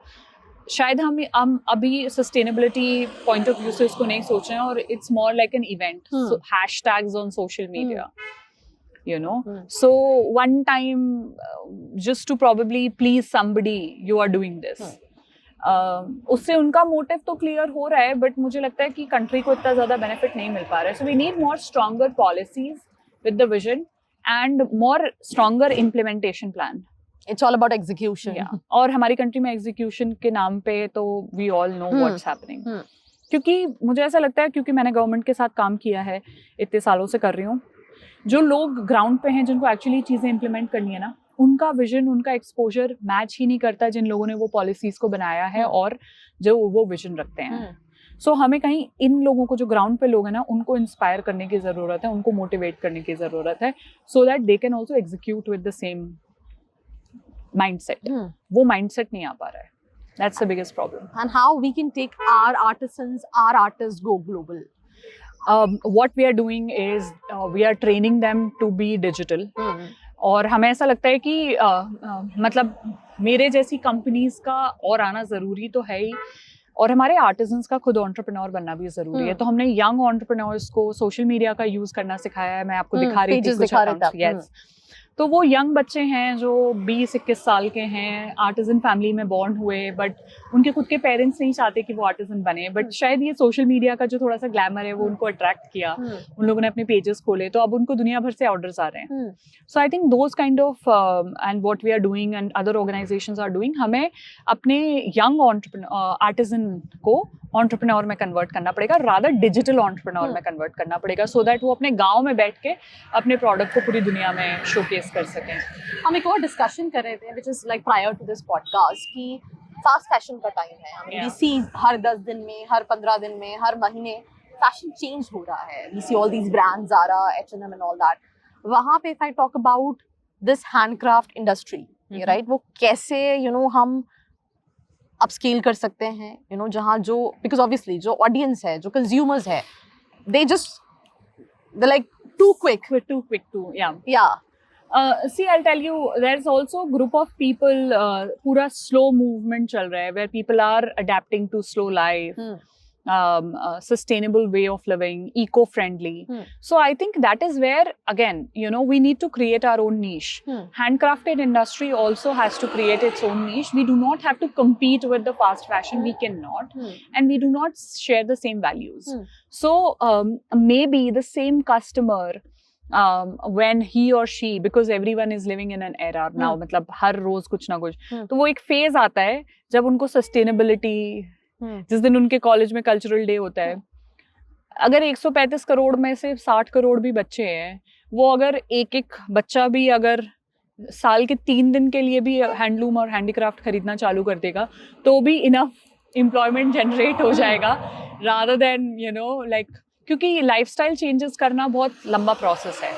शायद हम अभी सस्टेनेबिलिटी पॉइंट ऑफ व्यू से उसको नहीं सोच रहे हैं, और it's more like an event. Hashtags on social media, you know. So one time just to probably please somebody you are doing this. उससे उनका मोटिव तो क्लियर हो रहा है, बट मुझे लगता है कि कंट्री को इतना ज्यादा बेनिफिट नहीं मिल पा रहा है. So we need more stronger policies with the vision and more stronger implementation plan.
It's all about execution.
Yeah. और हमारी कंट्री में एग्जीक्यूशन के नाम पे तो we all know what's happening. क्योंकि मुझे ऐसा लगता है, क्योंकि मैंने गवर्नमेंट के साथ काम किया है, इतने सालों से कर रही हूँ, जो लोग ग्राउंड पे हैं जिनको एक्चुअली चीजें इम्प्लीमेंट करनी है ना, उनका विजन, उनका एक्सपोजर मैच ही नहीं करता जिन लोगों ने वो पॉलिसीज को बनाया है और जो वो विजन रखते हैं. सो हमें कहीं इन लोगों को, जो ग्राउंड पे लोग हैं ना, उनको इंस्पायर करने की जरूरत है, उनको मोटिवेट करने की जरूरत है, so that they can also execute with the same mindset. वो माइंडसेट नहीं आ पा रहा है. That's the biggest problem.
And how we can take our artisans, our artists go global?
What we are doing is we are training them to be digital. और हमें ऐसा लगता है कि मतलब मेरे जैसी कंपनीज का और आना ज़रूरी तो है ही, और हमारे आर्टिजन्स का खुद एंटरप्रेन्योर बनना भी ज़रूरी है. तो हमने यंग एंटरप्रेन्योर्स को सोशल मीडिया का यूज़ करना सिखाया है. मैं आपको दिखा रही थी कुछ अकाउंट्स. यस, तो वो यंग बच्चे हैं जो 20-21 साल के हैं, आर्टिजन फैमिली में बॉर्न हुए, बट उनके खुद के पेरेंट्स नहीं चाहते कि वो आर्टिजन बने, बट शायद ये सोशल मीडिया का जो थोड़ा सा ग्लैमर है वो उनको अट्रैक्ट किया. उन लोगों ने अपने पेजेस खोले, तो अब उनको दुनिया भर से ऑर्डर्स आ रहे हैं. So I think those kind of and what we are doing and other organisations are doing, हमें अपने यंग आर्टिजन को एंटरप्रेन्योर में कन्वर्ट करना पड़ेगा, रादर डिजिटल एंटरप्रेन्योर में कन्वर्ट करना पड़ेगा, सो दैट वो अपने गांव में बैठ के अपने प्रोडक्ट को पूरी दुनिया में शोकेस कर सकें.
हम एक और डिस्कशन कर रहे थे, which is like prior to this podcast, कि फास्ट फैशन का टाइम है. वी सी हर 10 दिन में, हर 15 दिन में, हर महीने फैशन चेंज हो रहा है. We see all these brands, Zara, H&M and all that. वहाँ पे if I talk about this handcraft industry, right, वो कैसे हम अपस्केल कर सकते हैं, जहाँ जो, बिकॉज ऑब्वियसली जो ऑडियंस है, जो कंज्यूमर्स है, they like too quick
to see, I'll tell you, there's also a group of people, पूरा slow movement चल रहा है, where people are adapting to slow life. sustainable way of living, eco-friendly. So I think that is where, again, we need to create our own niche. Handcrafted industry also has to create its own niche. We do not have to compete with the fast fashion. We cannot. And we do not share the same values. So maybe the same customer, when he or she, because everyone is living in an era now, मतलब हर रोज कुछ ना कुछ, तो वो एक phase आता है जब उनको सस्टेनेबिलिटी, जिस दिन उनके कॉलेज में कल्चरल डे होता है, अगर 135 करोड़ में से 60 करोड़ भी बच्चे हैं, वो अगर एक बच्चा भी अगर साल के 3 दिन के लिए भी हैंडलूम और हैंडीक्राफ्ट खरीदना चालू कर देगा, तो भी इनफ एम्प्लॉयमेंट जनरेट हो जाएगा, रादर देन लाइक, क्योंकि लाइफस्टाइल चेंजेस करना बहुत लंबा प्रोसेस है,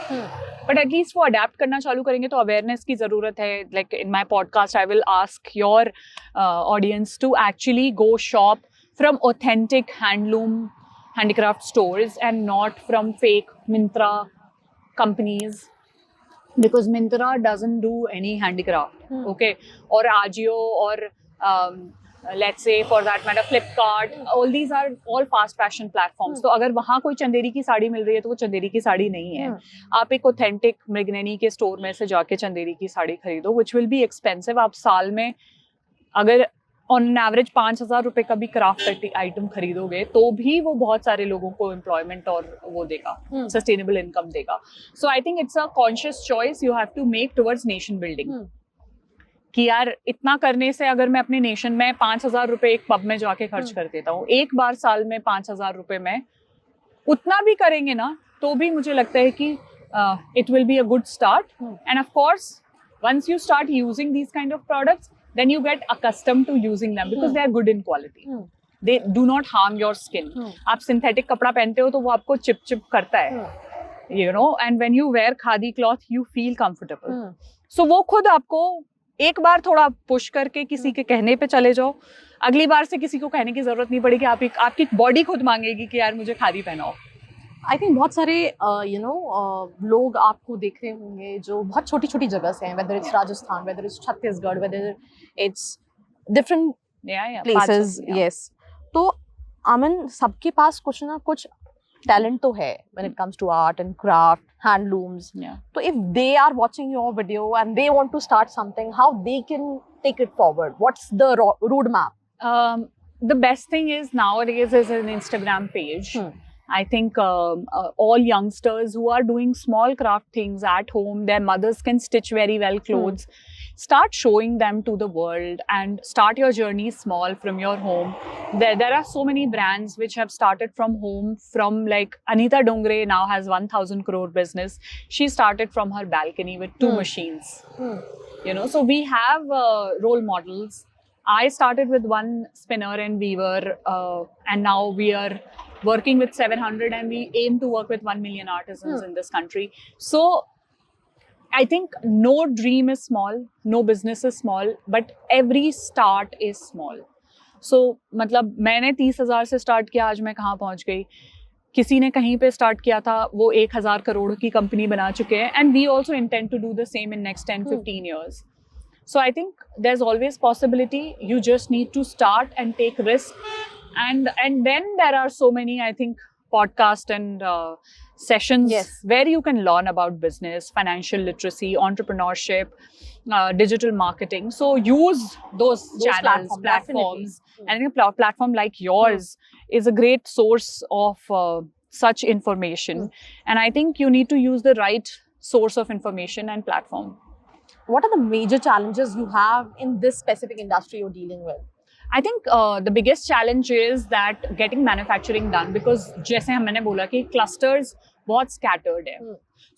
बट एटलीस्ट वो अडेप्ट करना चालू करेंगे तो अवेयरनेस की ज़रूरत है. Like in my podcast I will ask your audience to actually go shop from authentic handloom handicraft stores and not from fake Myntra companies, because Myntra doesn't do any handicraft. Okay, or Ajio, or let's say for that matter Flipkart, all these are all fast fashion platforms. तो अगर वहाँ कोई चंदेरी की साड़ी मिल रही है तो वो चंदेरी की साड़ी नहीं है. आप एक ऑथेंटिक मृगनैनी के स्टोर में से जाके चंदेरी की साड़ी खरीदो, which will be expensive. आप साल में अगर ऑन एन एवरेज 5,000 रुपए का भी क्राफ्ट आइटम खरीदोगे तो भी वो बहुत सारे लोगों को एम्प्लॉयमेंट और वो देगा, सस्टेनेबल इनकम देगा. So I think it's a conscious choice you have to make towards nation building, कि यार इतना करने से अगर मैं अपने नेशन में 5,000 रुपए एक पब में जाके खर्च कर देता हूँ, एक बार साल में 5,000 रुपए में उतना भी करेंगे ना, तो भी मुझे लगता है कि it will be a good start. End of course once you start using these kind of products, then you get accustomed to using them because they are good in quality. They do not harm your skin. आप synthetic कपड़ा पहनते हो तो वो आपको chip करता है, and when you wear khadi cloth you feel comfortable. So वो खुद आपको एक बार थोड़ा पुश करके किसी के कहने पे चले जाओ, अगली बार से किसी को कहने की जरूरत नहीं पड़ेगी, आपकी बॉडी खुद मांगेगी कि यार मुझे खादी पहनाओ.
आई थिंक बहुत सारे लोग आपको देख रहे होंगे जो बहुत छोटी छोटी जगह से हैं, whether it's Rajasthan, whether it's Chhattisgarh, whether it's different places. Yes, तो आमन सबके पास कुछ ना कुछ टैलेंट तो है when it comes to art and craft, handlooms. तो if they are watching your video and they want to start something, how they can take it forward? What's the road map?
The best thing is nowadays is an Instagram page. I think all youngsters who are doing small craft things at home, their mothers can stitch very well clothes. Start showing them to the world and start your journey small from your home. There are so many brands which have started from home, from like Anita Dongre now has 1,000 crore business. She started from her balcony with 2 machines. So we have role models. I started with 1 spinner and weaver, and now we are working with 700 and we aim to work with 1 million artisans in this country. So I think no dream is small, no business is small, but every start is small. So मतलब मैंने 30,000 से start किया, आज मैं कहाँ पहुँच गई. किसी ने कहीं पे स्टार्ट किया था, वो 1,000 करोड़ की कंपनी बना चुके हैं, and we also intend to do the same in next 10-15 years. So I think there's always possibility. You just need to start and take risk. And then there are so many, I think, podcasts and sessions where you can learn about business, financial literacy, entrepreneurship, digital marketing. So use those channels, platforms. And I think a platform like yours is a great source of such information. And I think you need to use the right source of information and platform.
What are the major challenges you have in this specific industry you're dealing with?
I think the biggest challenge is that getting manufacturing done, because जैसे मैंने बोला कि clusters बहुत scattered है.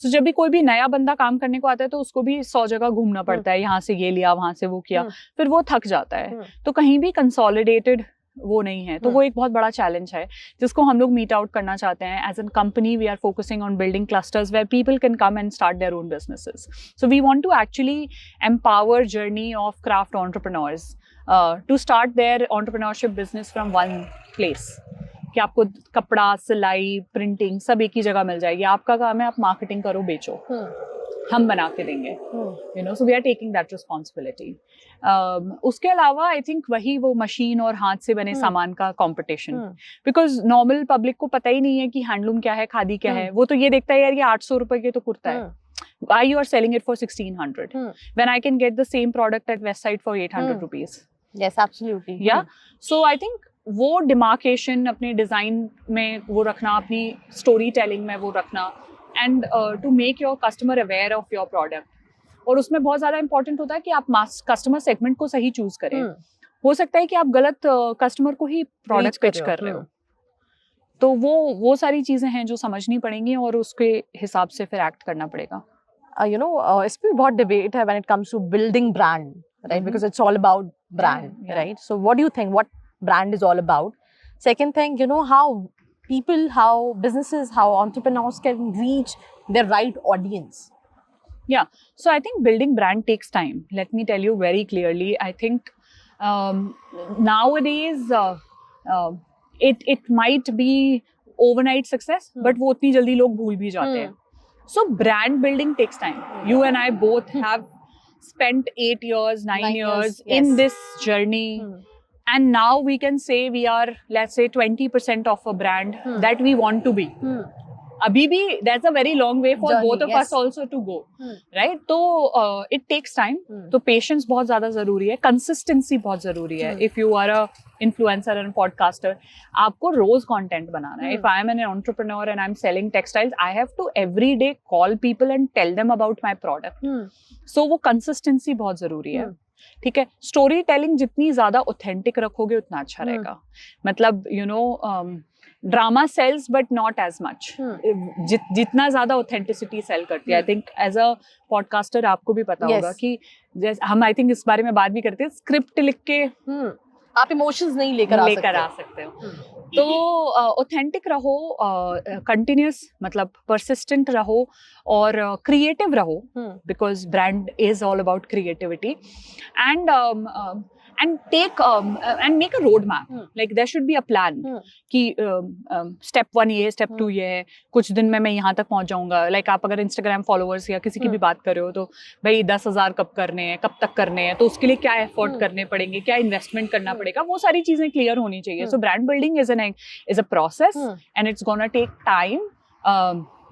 So जब भी कोई भी नया बंदा काम करने को आता है तो उसको भी 100 जगह घूमना पड़ता है, यहाँ से ये लिया, वहाँ से वो किया, फिर वो थक जाता है. तो कहीं भी consolidated वो नहीं है, तो वो एक बहुत बड़ा चैलेंज है जिसको हम लोग मीट आउट करना चाहते हैं. As an company we are focusing on building clusters where people can come and start their own businesses. So we want to actually empower journey of craft entrepreneurs to start their entrepreneurship business from one place, कि आपको कपड़ा, सिलाई, printing सब एक ही जगह मिल जाएगी. आपका काम है आप मार्केटिंग करो, बेचो. हम बना के देंगे, you know, so we are taking that responsibility. उसके अलावा I think वही वो मशीन और हाथ से बने सामान का competition, because normal public को पता ही नहीं है कि हैंडलूम क्या है, खादी क्या है. वो तो ये देखता है यार ये 800 रुपए के तो कुर्ता है. Why you are selling it for 1600 when I can get the same product at Westside for 800 rupees?
Yes, absolutely.
Yeah. So I think वो demarcation अपने design में वो रखना, अपनी storytelling में वो रखना, and to make your customer aware of your product. और उसमें बहुत ज़्यादा important होता है कि आप customer segment को सही choose करें. हो सकता है कि आप गलत customer को ही product pitch कर रहे हो. तो वो सारी चीज़ें हैं जो समझनी पड़ेंगी और उसके हिसाब से फिर act करना पड़ेगा.
You know, इस पे बहुत debate है when it comes to building brand, right? Because it's all about brand, right? So what do you think? What brand is all about? Second thing, you know, how people, how businesses, how entrepreneurs can reach their right audience.
Yeah. So I think building brand takes time. Let me tell you very clearly. I think nowadays it might be overnight success, but वो उतनी जल्दी लोग भूल भी जाते हैं. So brand building takes time. You and I both have spent 8 years, 9 years in this journey. And now we can say we are, let's say, 20% of a brand that we want to be. Abhi bhi, that's a very long way for both of us also to go, right? So it takes time. So patience बहुत ज़्यादा ज़रूरी है, consistency बहुत ज़रूरी है. If you are a influencer and podcaster, आपको रोज content बनाना है. If I am an entrepreneur and I'm selling textiles, I have to every day call people and tell them about my product. So वो consistency बहुत ज़रूरी है. ठीक है, story telling जितनी ज्यादा ऑथेंटिक रखोगे उतना अच्छा रहेगा. मतलब you know drama sells but not as much. जितना ज्यादा ऑथेंटिसिटी सेल करती है. I think as a podcaster आपको भी पता होगा कि हम आई थिंक इस बारे में बात भी करते हैं, स्क्रिप्ट लिख के
आप इमोशंस नहीं लेकर आ सकते
हो. तो ऑथेंटिक रहो, कंटिन्यूस मतलब परसिस्टेंट रहो और क्रिएटिव रहो, because brand is all about creativity. and take and make a roadmap. Like there should be a plan कि step 1 ये है, step 2 ये है, कुछ दिन में मैं यहाँ तक पहुँच जाऊँगा. Like आप अगर Instagram followers या किसी की भी बात कर रहे हो तो भाई 10,000 कब करने हैं, कब तक करने हैं, तो उसके लिए क्या एफर्ट करने पड़ेंगे, क्या इन्वेस्टमेंट करना पड़ेगा, वो सारी चीजें क्लियर होनी चाहिए. So brand building is a process and it's gonna take time.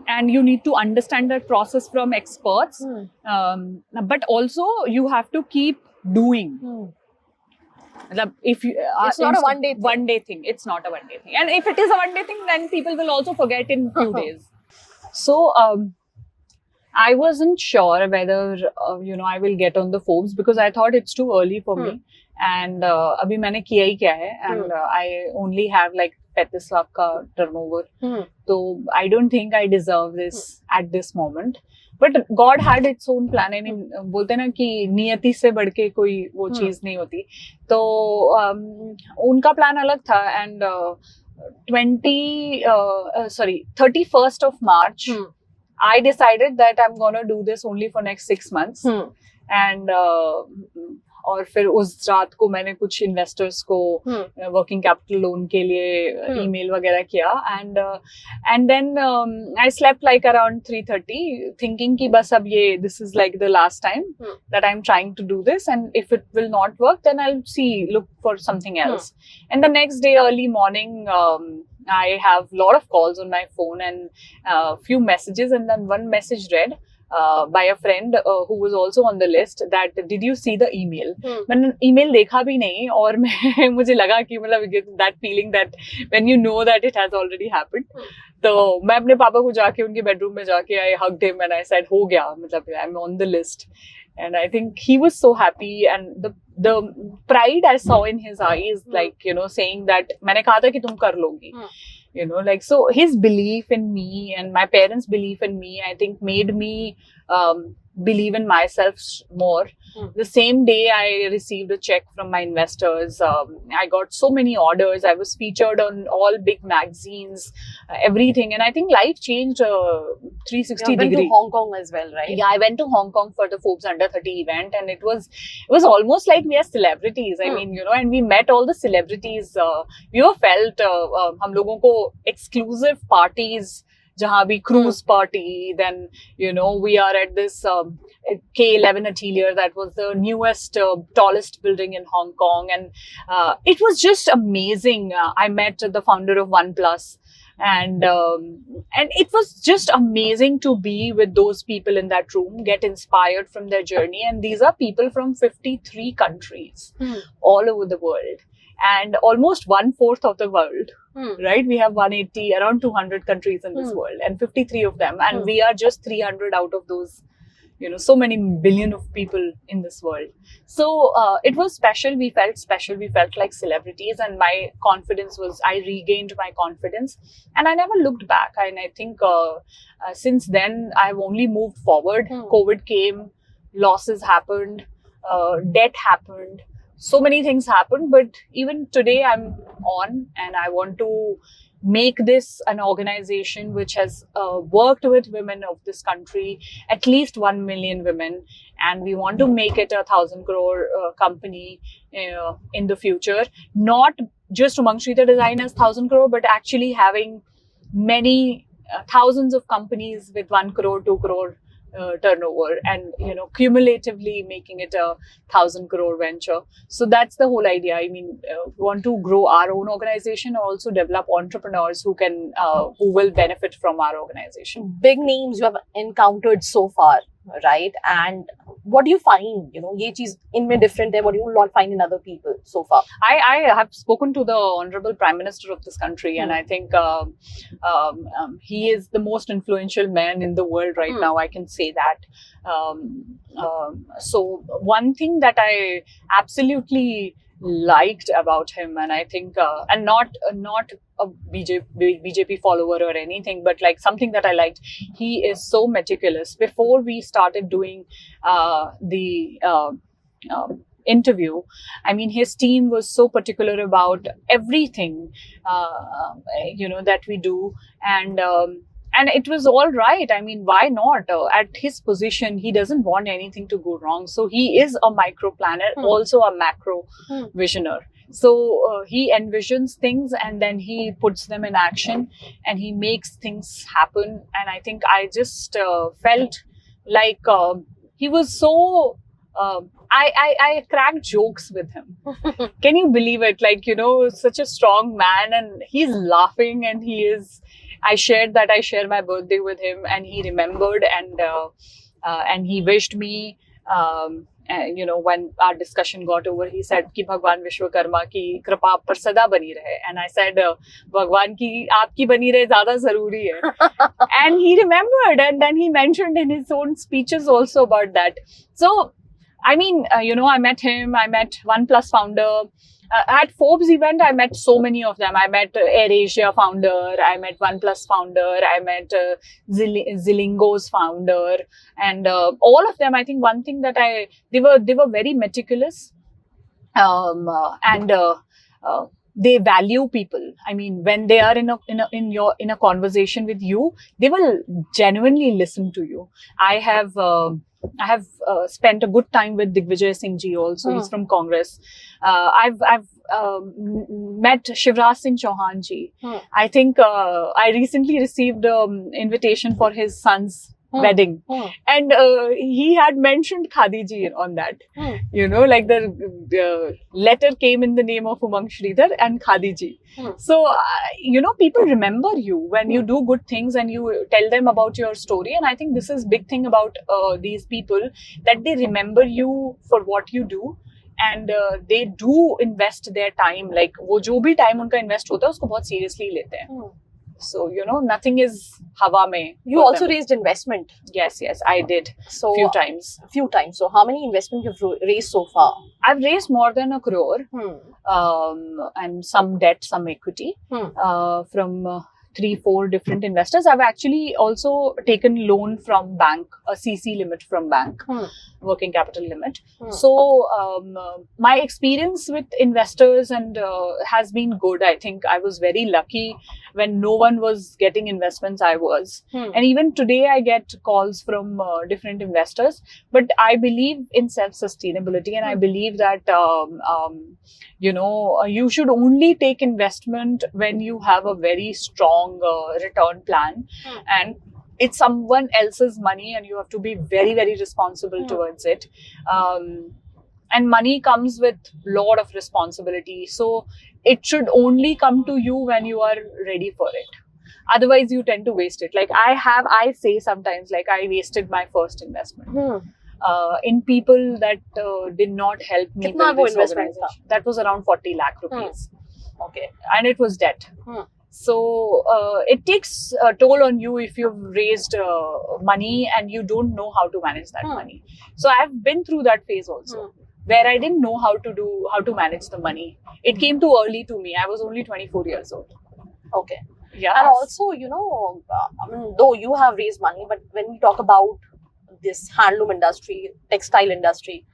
And you need to understand that process from experts, but also you have to keep doing. If you,
it's not a one day thing.
It's not a one day thing. And if it is a one day thing, then people will also forget in few days. So I wasn't sure whether I will get on the Forbes because I thought it's too early for me. And अभी मैंने किया ही क्या है, and I only have like 35 lakh का turnover. So I don't think I deserve this at this moment. But God had its own plan. I mean, बोलते ना कि नियति से बढ़ के कोई वो चीज नहीं होती. तो उनका प्लान अलग था. And 31st of March, I decided that I'm gonna do this only for next 6 months. And और फिर उस रात को मैंने कुछ इन्वेस्टर्स को वर्किंग कैपिटल लोन के लिए ईमेल वगैरह किया. And then I slept like around 3:30 thinking कि बस अब ये this is like the last time that I am trying to do this, and if it will not work then I will see look for something else. And the next day early morning I have a lot of calls on my phone and few messages, and then one message read by a friend who was also on the list that did you see the email. मैंने email देखा भी नहीं और मैं मुझे लगा कि मतलब that feeling that when you know that it has already happened. तो मैं अपने पापा को जाके उनके बेडरूम में जाके I hugged him and I said हो गया, मतलब I'm on the list. And I think he was so happy, and the pride I saw in his eyes, like saying that मैंने कहा था कि तुम कर लोगी. Like, so his belief in me and my parents' belief in me, I think made me believe in myself more. The same day I received a check from my investors. I got so many orders. I was featured on all big magazines, everything. And I think life changed 360 degree.
You went to Hong Kong as well, right?
Yeah, I went to Hong Kong for the Forbes Under 30 event, and it was almost like we are celebrities. I mean, and we met all the celebrities. We were felt, हम लोगों को exclusive parties jahan bhi cruise party. Then, we are at this K11 Atelier, that was the newest, tallest building in Hong Kong. And it was just amazing. I met the founder of OnePlus. And it was just amazing to be with those people in that room, get inspired from their journey. And these are people from 53 countries all over the world, and almost 1/4 of the world, right? We have 180, around 200 countries in this world, and 53 of them. And we are just 300 out of those, so many billion of people in this world. So it was special. We felt special. We felt like celebrities, and my confidence I regained my confidence, and I never looked back. And I think since then, I've only moved forward. COVID came, losses happened, debt happened, so many things happened. But even today, I'm on, and I want to make this an organization which has worked with women of this country, at least 1 million women, and we want to make it a 1,000 crore company in the future. Not just Umang Shritar Design as 1,000 crore, but actually having many thousands of companies with 1 crore, 2 crore turnover, and cumulatively making it a 1,000 crore venture. So that's the whole idea. I mean, we want to grow our own organization, also develop entrepreneurs who will benefit from our organization.
Big names you have encountered so far, right? And what do you find, ye cheez inme different hai, what do you not find in other people so far?
I have spoken to the Honorable Prime Minister of this country, and I think he is the most influential man in the world right now. I can say that. So one thing that I absolutely liked about him, and I think, and not a BJP follower or anything, but like something that I liked, he is so meticulous. Before we started doing the interview, I mean, his team was so particular about everything, that we do, and it was all right. I mean, why not? At his position, he doesn't want anything to go wrong. So he is a micro planner, also a macro visioner. So he envisions things, and then he puts them in action, and he makes things happen. And I think I just felt like he was so... I cracked jokes with him. Can you believe it? Like, such a strong man, and he's laughing, and I share my birthday with him, and he remembered, and he wished me. When our discussion got over, he said कि भगवान विश्वकर्मा की कृपा आप पर सदा बनी रहे. And I said, भगवान की आपकी बनी रहे ज़्यादा ज़रूरी है. And he remembered, and then he mentioned in his own speeches also about that. So, I mean, I met him. I met OnePlus founder. At Forbes event, I met so many of them. I met AirAsia founder. I met OnePlus founder. I met Zilingo's founder, and all of them. I think one thing that they were very meticulous, and they value people. I mean, when they are in a conversation with you, they will genuinely listen to you. I have spent a good time with Digvijay Singh ji also. He's from Congress. I've met Shivraj Singh Chauhan ji. I think I recently received an invitation for his son's wedding, and he had mentioned Khadi ji on that. Like the letter came in the name of Umang Shritar and Khadi ji. So people remember you when you do good things and you tell them about your story. And I think this is big thing about these people, that they remember you for what you do, and they do invest their time. Like वो जो भी time उनका invest होता है उसको बहुत seriously लेते हैं. So, nothing is hawa mein.
You also raised investment.
Yes, I did. So few times.
So how many investment you've raised so far?
I've raised more than 1 crore, and some debt, some equity, from 3-4 different investors. I've actually also taken loan from bank, a CC limit from bank, working capital limit. So my experience with investors and has been good. I think I was very lucky when no one was getting investments. I was, and even today I get calls from different investors. But I believe in self-sustainability, and I believe that you should only take investment when you have a very strong long return plan, and it's someone else's money, and you have to be very, very responsible towards it. And money comes with lot of responsibility, so it should only come to you when you are ready for it. Otherwise, you tend to waste it. Like I say sometimes, like I wasted my first investment in people that did not help me
Kitna
build
wo
this
investment
organization. That was around 40 lakh rupees.
Okay.
And it was debt. So it takes a toll on you if you've raised money and you don't know how to manage that money. So I've been through that phase also, where I didn't know how to manage the money. It came too early to me. I was only 24 years old.
Okay.
Yeah.
And also, you know, I mean, though you have raised money, but when we talk about this handloom industry, textile industry,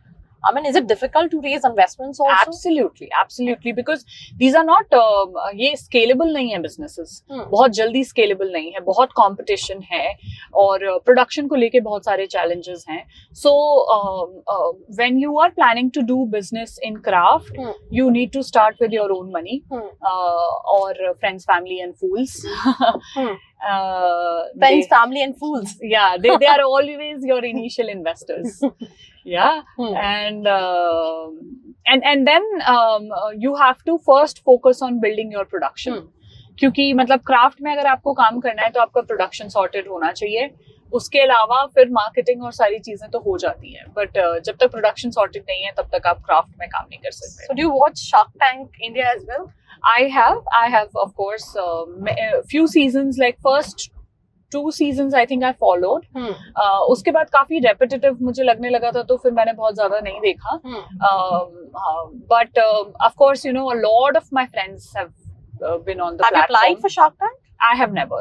I mean, is it difficult to raise investments also?
Absolutely, because these are not ये scalable नहीं है businesses, बहुत जल्दी scalable नहीं है, बहुत competition है और production को लेके बहुत सारे challenges हैं. So when you are planning to do business in craft, you need to start with your own money or friends, family and fools.
Friends, family and fools.
Yeah, they are always your initial investors. Yeah, and then you have to first focus on building your production. क्योंकि मतलब craft में अगर आपको काम करना है तो आपका प्रोडक्शन सॉर्टेड होना चाहिए. उसके अलावा फिर मार्केटिंग और सारी चीजें तो हो जाती हैं, बट जब तक प्रोडक्शन सॉर्टेड नहीं है तब तक आप क्राफ्ट में काम नहीं कर सकते.
So do you watch Shark Tank India as well?
I have of course few seasons, like first 2 seasons I think I followed. उसके बाद काफी repetitive मुझे लगने लगा था, तो फिर मैंने बहुत ज्यादा नहीं देखा. But of course, you know, a lot of my friends have been on the platform.
Have you applied for Shark Tank?
I have never.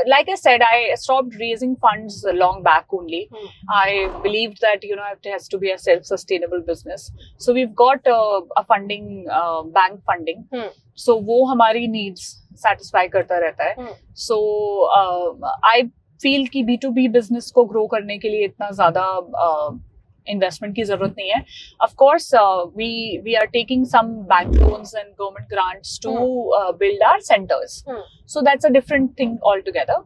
Like I said, I stopped raising funds long back only. I believed that, you know, it has to be a self-sustainable business. So we've got a funding, bank funding. So वो हमारी needs satisfy करता रहता है. So I feel कि B2B business को grow करने के लिए इतना ज़्यादा investment की जरूरत नहीं है. Of course, we are taking some bank loans and government grants to build our centers. So that's a different thing altogether.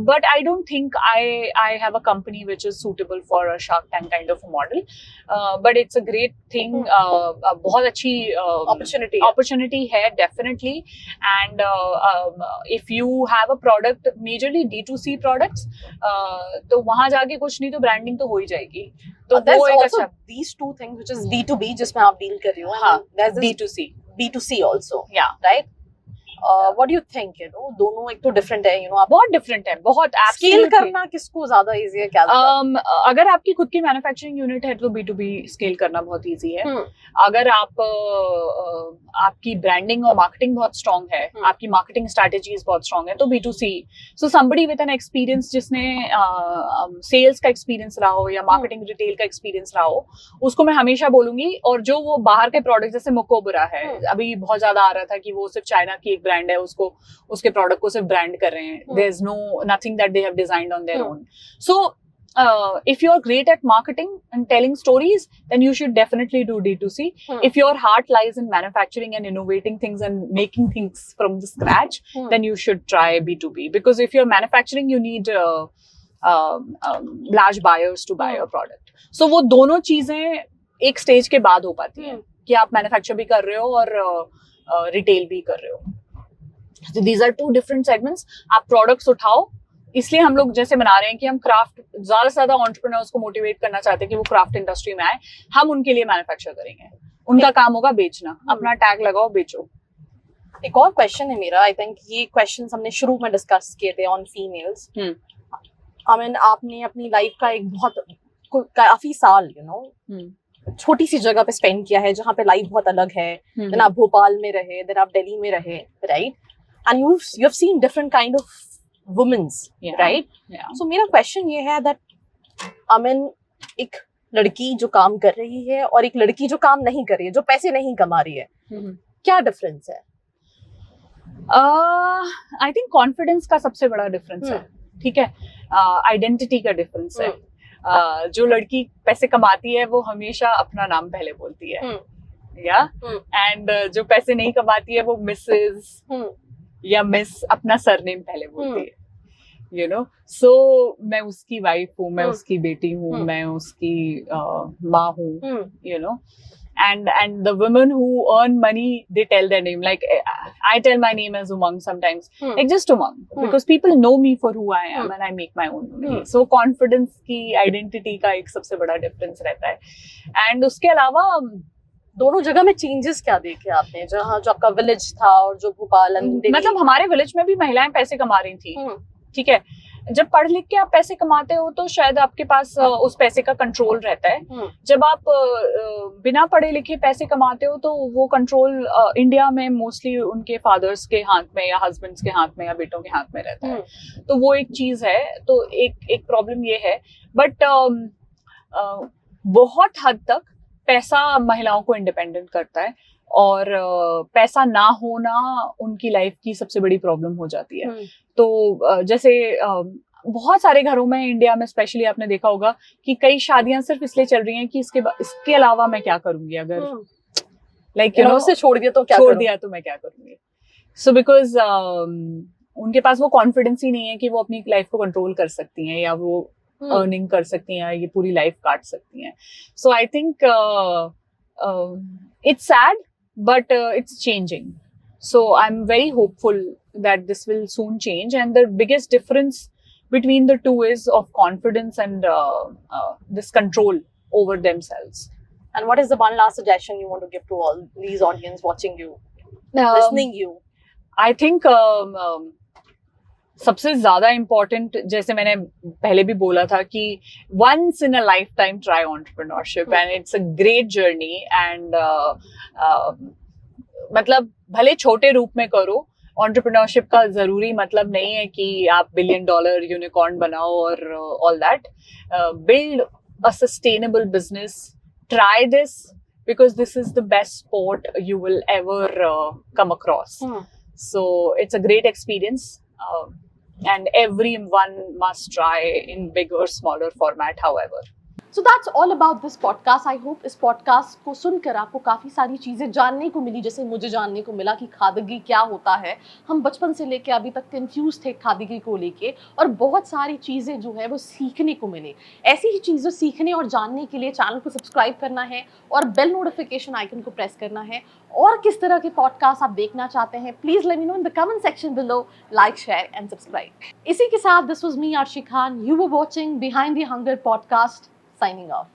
But I don't think I have a company which is suitable for a Shark Tank kind of a model. But it's a great thing. बहुत अच्छी opportunity है definitely. And if you have a product, majorly D2C products, तो वहाँ जाके कुछ नहीं तो branding तो हो ही जाएगी. तो
there's also these two things, which is B2B जिसमें आप deal कर रही हो.
हाँ,
there's B2C also. Yeah. Right? What do you think, you know, दोनों एक तो different है, you know,
बहुत different है, बहुत
scale करना किसको ज़्यादा easy है क्या?
अगर आपकी खुद की manufacturing unit है तो B2B scale करना बहुत easy है. अगर आप आपकी branding और marketing बहुत strong है, आपकी marketing strategies बहुत strong है तो B2C. So somebody with an experience जिसने sales का experience रहा हो या marketing retail का experience रहा हो, उसको मैं हमेशा बोलूंगी. और जो वो बाहर के product जैसे Mokobura है, अभी बहुत ज़्यादा आ रहा था कि वो सिर्फ चाइना की एक ब्रांड है, उसको उसके प्रोडक्ट को सिर्फ ब्रांड कर रहे हैं. There is no nothing that they have designed on their own. So if you're great at marketing and telling stories, then you should definitely do D2C. If your heart lies in manufacturing and innovating things and making things from the scratch, then you should try B2B. Because if you're manufacturing, you need large buyers to buy your product. So वो दोनों चीजें एक stage के बाद हो पाती हैं कि आप मैन्युफैक्चर भी कर रहे हो और रिटेल भी कर रहे हो. So these are two different segments. आप प्रोडक्ट्स उठाओ, इसलिए हम लोग जैसे बना रहे हैं कि हम क्राफ्ट ज्यादा से ज्यादा एंटरप्रेन्योर्स को मोटिवेट करना चाहते हैं कि वो क्राफ्ट इंडस्ट्री में आए. हम उनके लिए मैन्युफैक्चर करेंगे, उनका काम होगा बेचना. अपना टैग लगाओ, बेचो.
एक और क्वेश्चन है मेरा. आई थिंक ये क्वेश्चंस हमने शुरू में डिस्कस किए थे ऑन फीमेल्स. आई मीन आपने अपनी लाइफ का एक बहुत काफी साल यू नो छोटी सी जगह पे स्पेंड किया है जहाँ पे लाइफ बहुत अलग है. देन आप भोपाल में रहे, देन आप दिल्ली में रहे, right? And you have seen different kind of womens, right? So मेरा क्वेश्चन ये है दैट आई मीन एक लड़की जो काम कर रही है और एक लड़की जो काम नहीं कर रही है, जो पैसे नहीं कमा रही है, क्या डिफरेंस है?
आई थिंक कॉन्फिडेंस का सबसे बड़ा डिफरेंस है. ठीक है, आइडेंटिटी का डिफरेंस है. जो लड़की पैसे कमाती है वो हमेशा अपना नाम पहले बोलती है, या एंड जो पैसे नहीं कमाती है वो मिसेस या मिस अपना सरनेम पहले बोलती है, यू नो. सो मैं उसकी वाइफ हूँ, मैं उसकी बेटी हूँ, मैं उसकी माँ हूँ, you know. And the women who earn money, they tell their name. Like I tell my name as Umang sometimes, like just Umang, because people know me for who I am and I make my own money. So confidence की identity का एक सबसे बड़ा difference रहता है. And उसके अलावा
दोनों जगह में चेंजेस क्या देखे आपने, जहाँ जो आपका विलेज था और जो भोपाल,
मतलब हमारे विलेज में भी महिलाएं पैसे कमा रही थी, ठीक है. जब पढ़ लिख के आप पैसे कमाते हो तो शायद आपके पास उस पैसे का कंट्रोल रहता है. जब आप बिना पढ़े लिखे पैसे कमाते हो तो वो कंट्रोल इंडिया में मोस्टली उनके फादर्स के हाथ में या हस्बैंड्स के हाथ में या बेटों के हाथ में रहता है. तो वो एक चीज है. तो एक प्रॉब्लम ये है. बट बहुत हद तक पैसा महिलाओं को इंडिपेंडेंट करता है और पैसा ना होना उनकी लाइफ की सबसे बड़ी प्रॉब्लम हो जाती है. तो जैसे बहुत सारे घरों में इंडिया में स्पेशली आपने देखा होगा कि कई शादियां सिर्फ इसलिए चल रही हैं कि इसके अलावा मैं क्या करूंगी, अगर लाइक यू नो
से छोड़ दिया तो मैं क्या करूंगी.
सो बिकॉज उनके पास वो कॉन्फिडेंस ही नहीं है कि वो अपनी लाइफ को कंट्रोल कर सकती हैं या वो अर्निंग कर सकती हैं, ये पूरी लाइफ काट सकती हैं. So I think it's sad but it's changing. So I'm very hopeful that this will soon change, and the biggest difference between the two is of confidence and this control over themselves.
And what is the one last suggestion you want to give to all these audience watching you, listening you?
I think सबसे ज्यादा important, जैसे मैंने पहले भी बोला था कि once in a lifetime try entrepreneurship and it's a great journey and मतलब भले छोटे रूप में करो. entrepreneurship का जरूरी मतलब नहीं है कि आप $1 billion यूनिकॉर्न बनाओ और all that. Build a sustainable business. Try this because this is the best sport you will ever come across. So it's a great experience. And everyone must try in big or smaller format, however.
So that's all about this podcast. I hope इस podcast को सुनकर आपको काफ़ी सारी चीज़ें जानने को मिली, जैसे मुझे जानने को मिला कि खादगी क्या होता है. हम बचपन से लेके अभी तक कंफ्यूज थे खादगी को लेके, और बहुत सारी चीज़ें जो है वो सीखने को मिली. ऐसी ही चीज़ें सीखने और जानने के लिए चैनल को सब्सक्राइब करना है और बेल नोटिफिकेशन आइकन को प्रेस करना है. और किस तरह के पॉडकास्ट आप देखना चाहते हैं, please let me know in the comment section below. Like, share and subscribe. इसी के साथ this was me Arshi Khan. You were watching behind the hunger podcast. Signing off.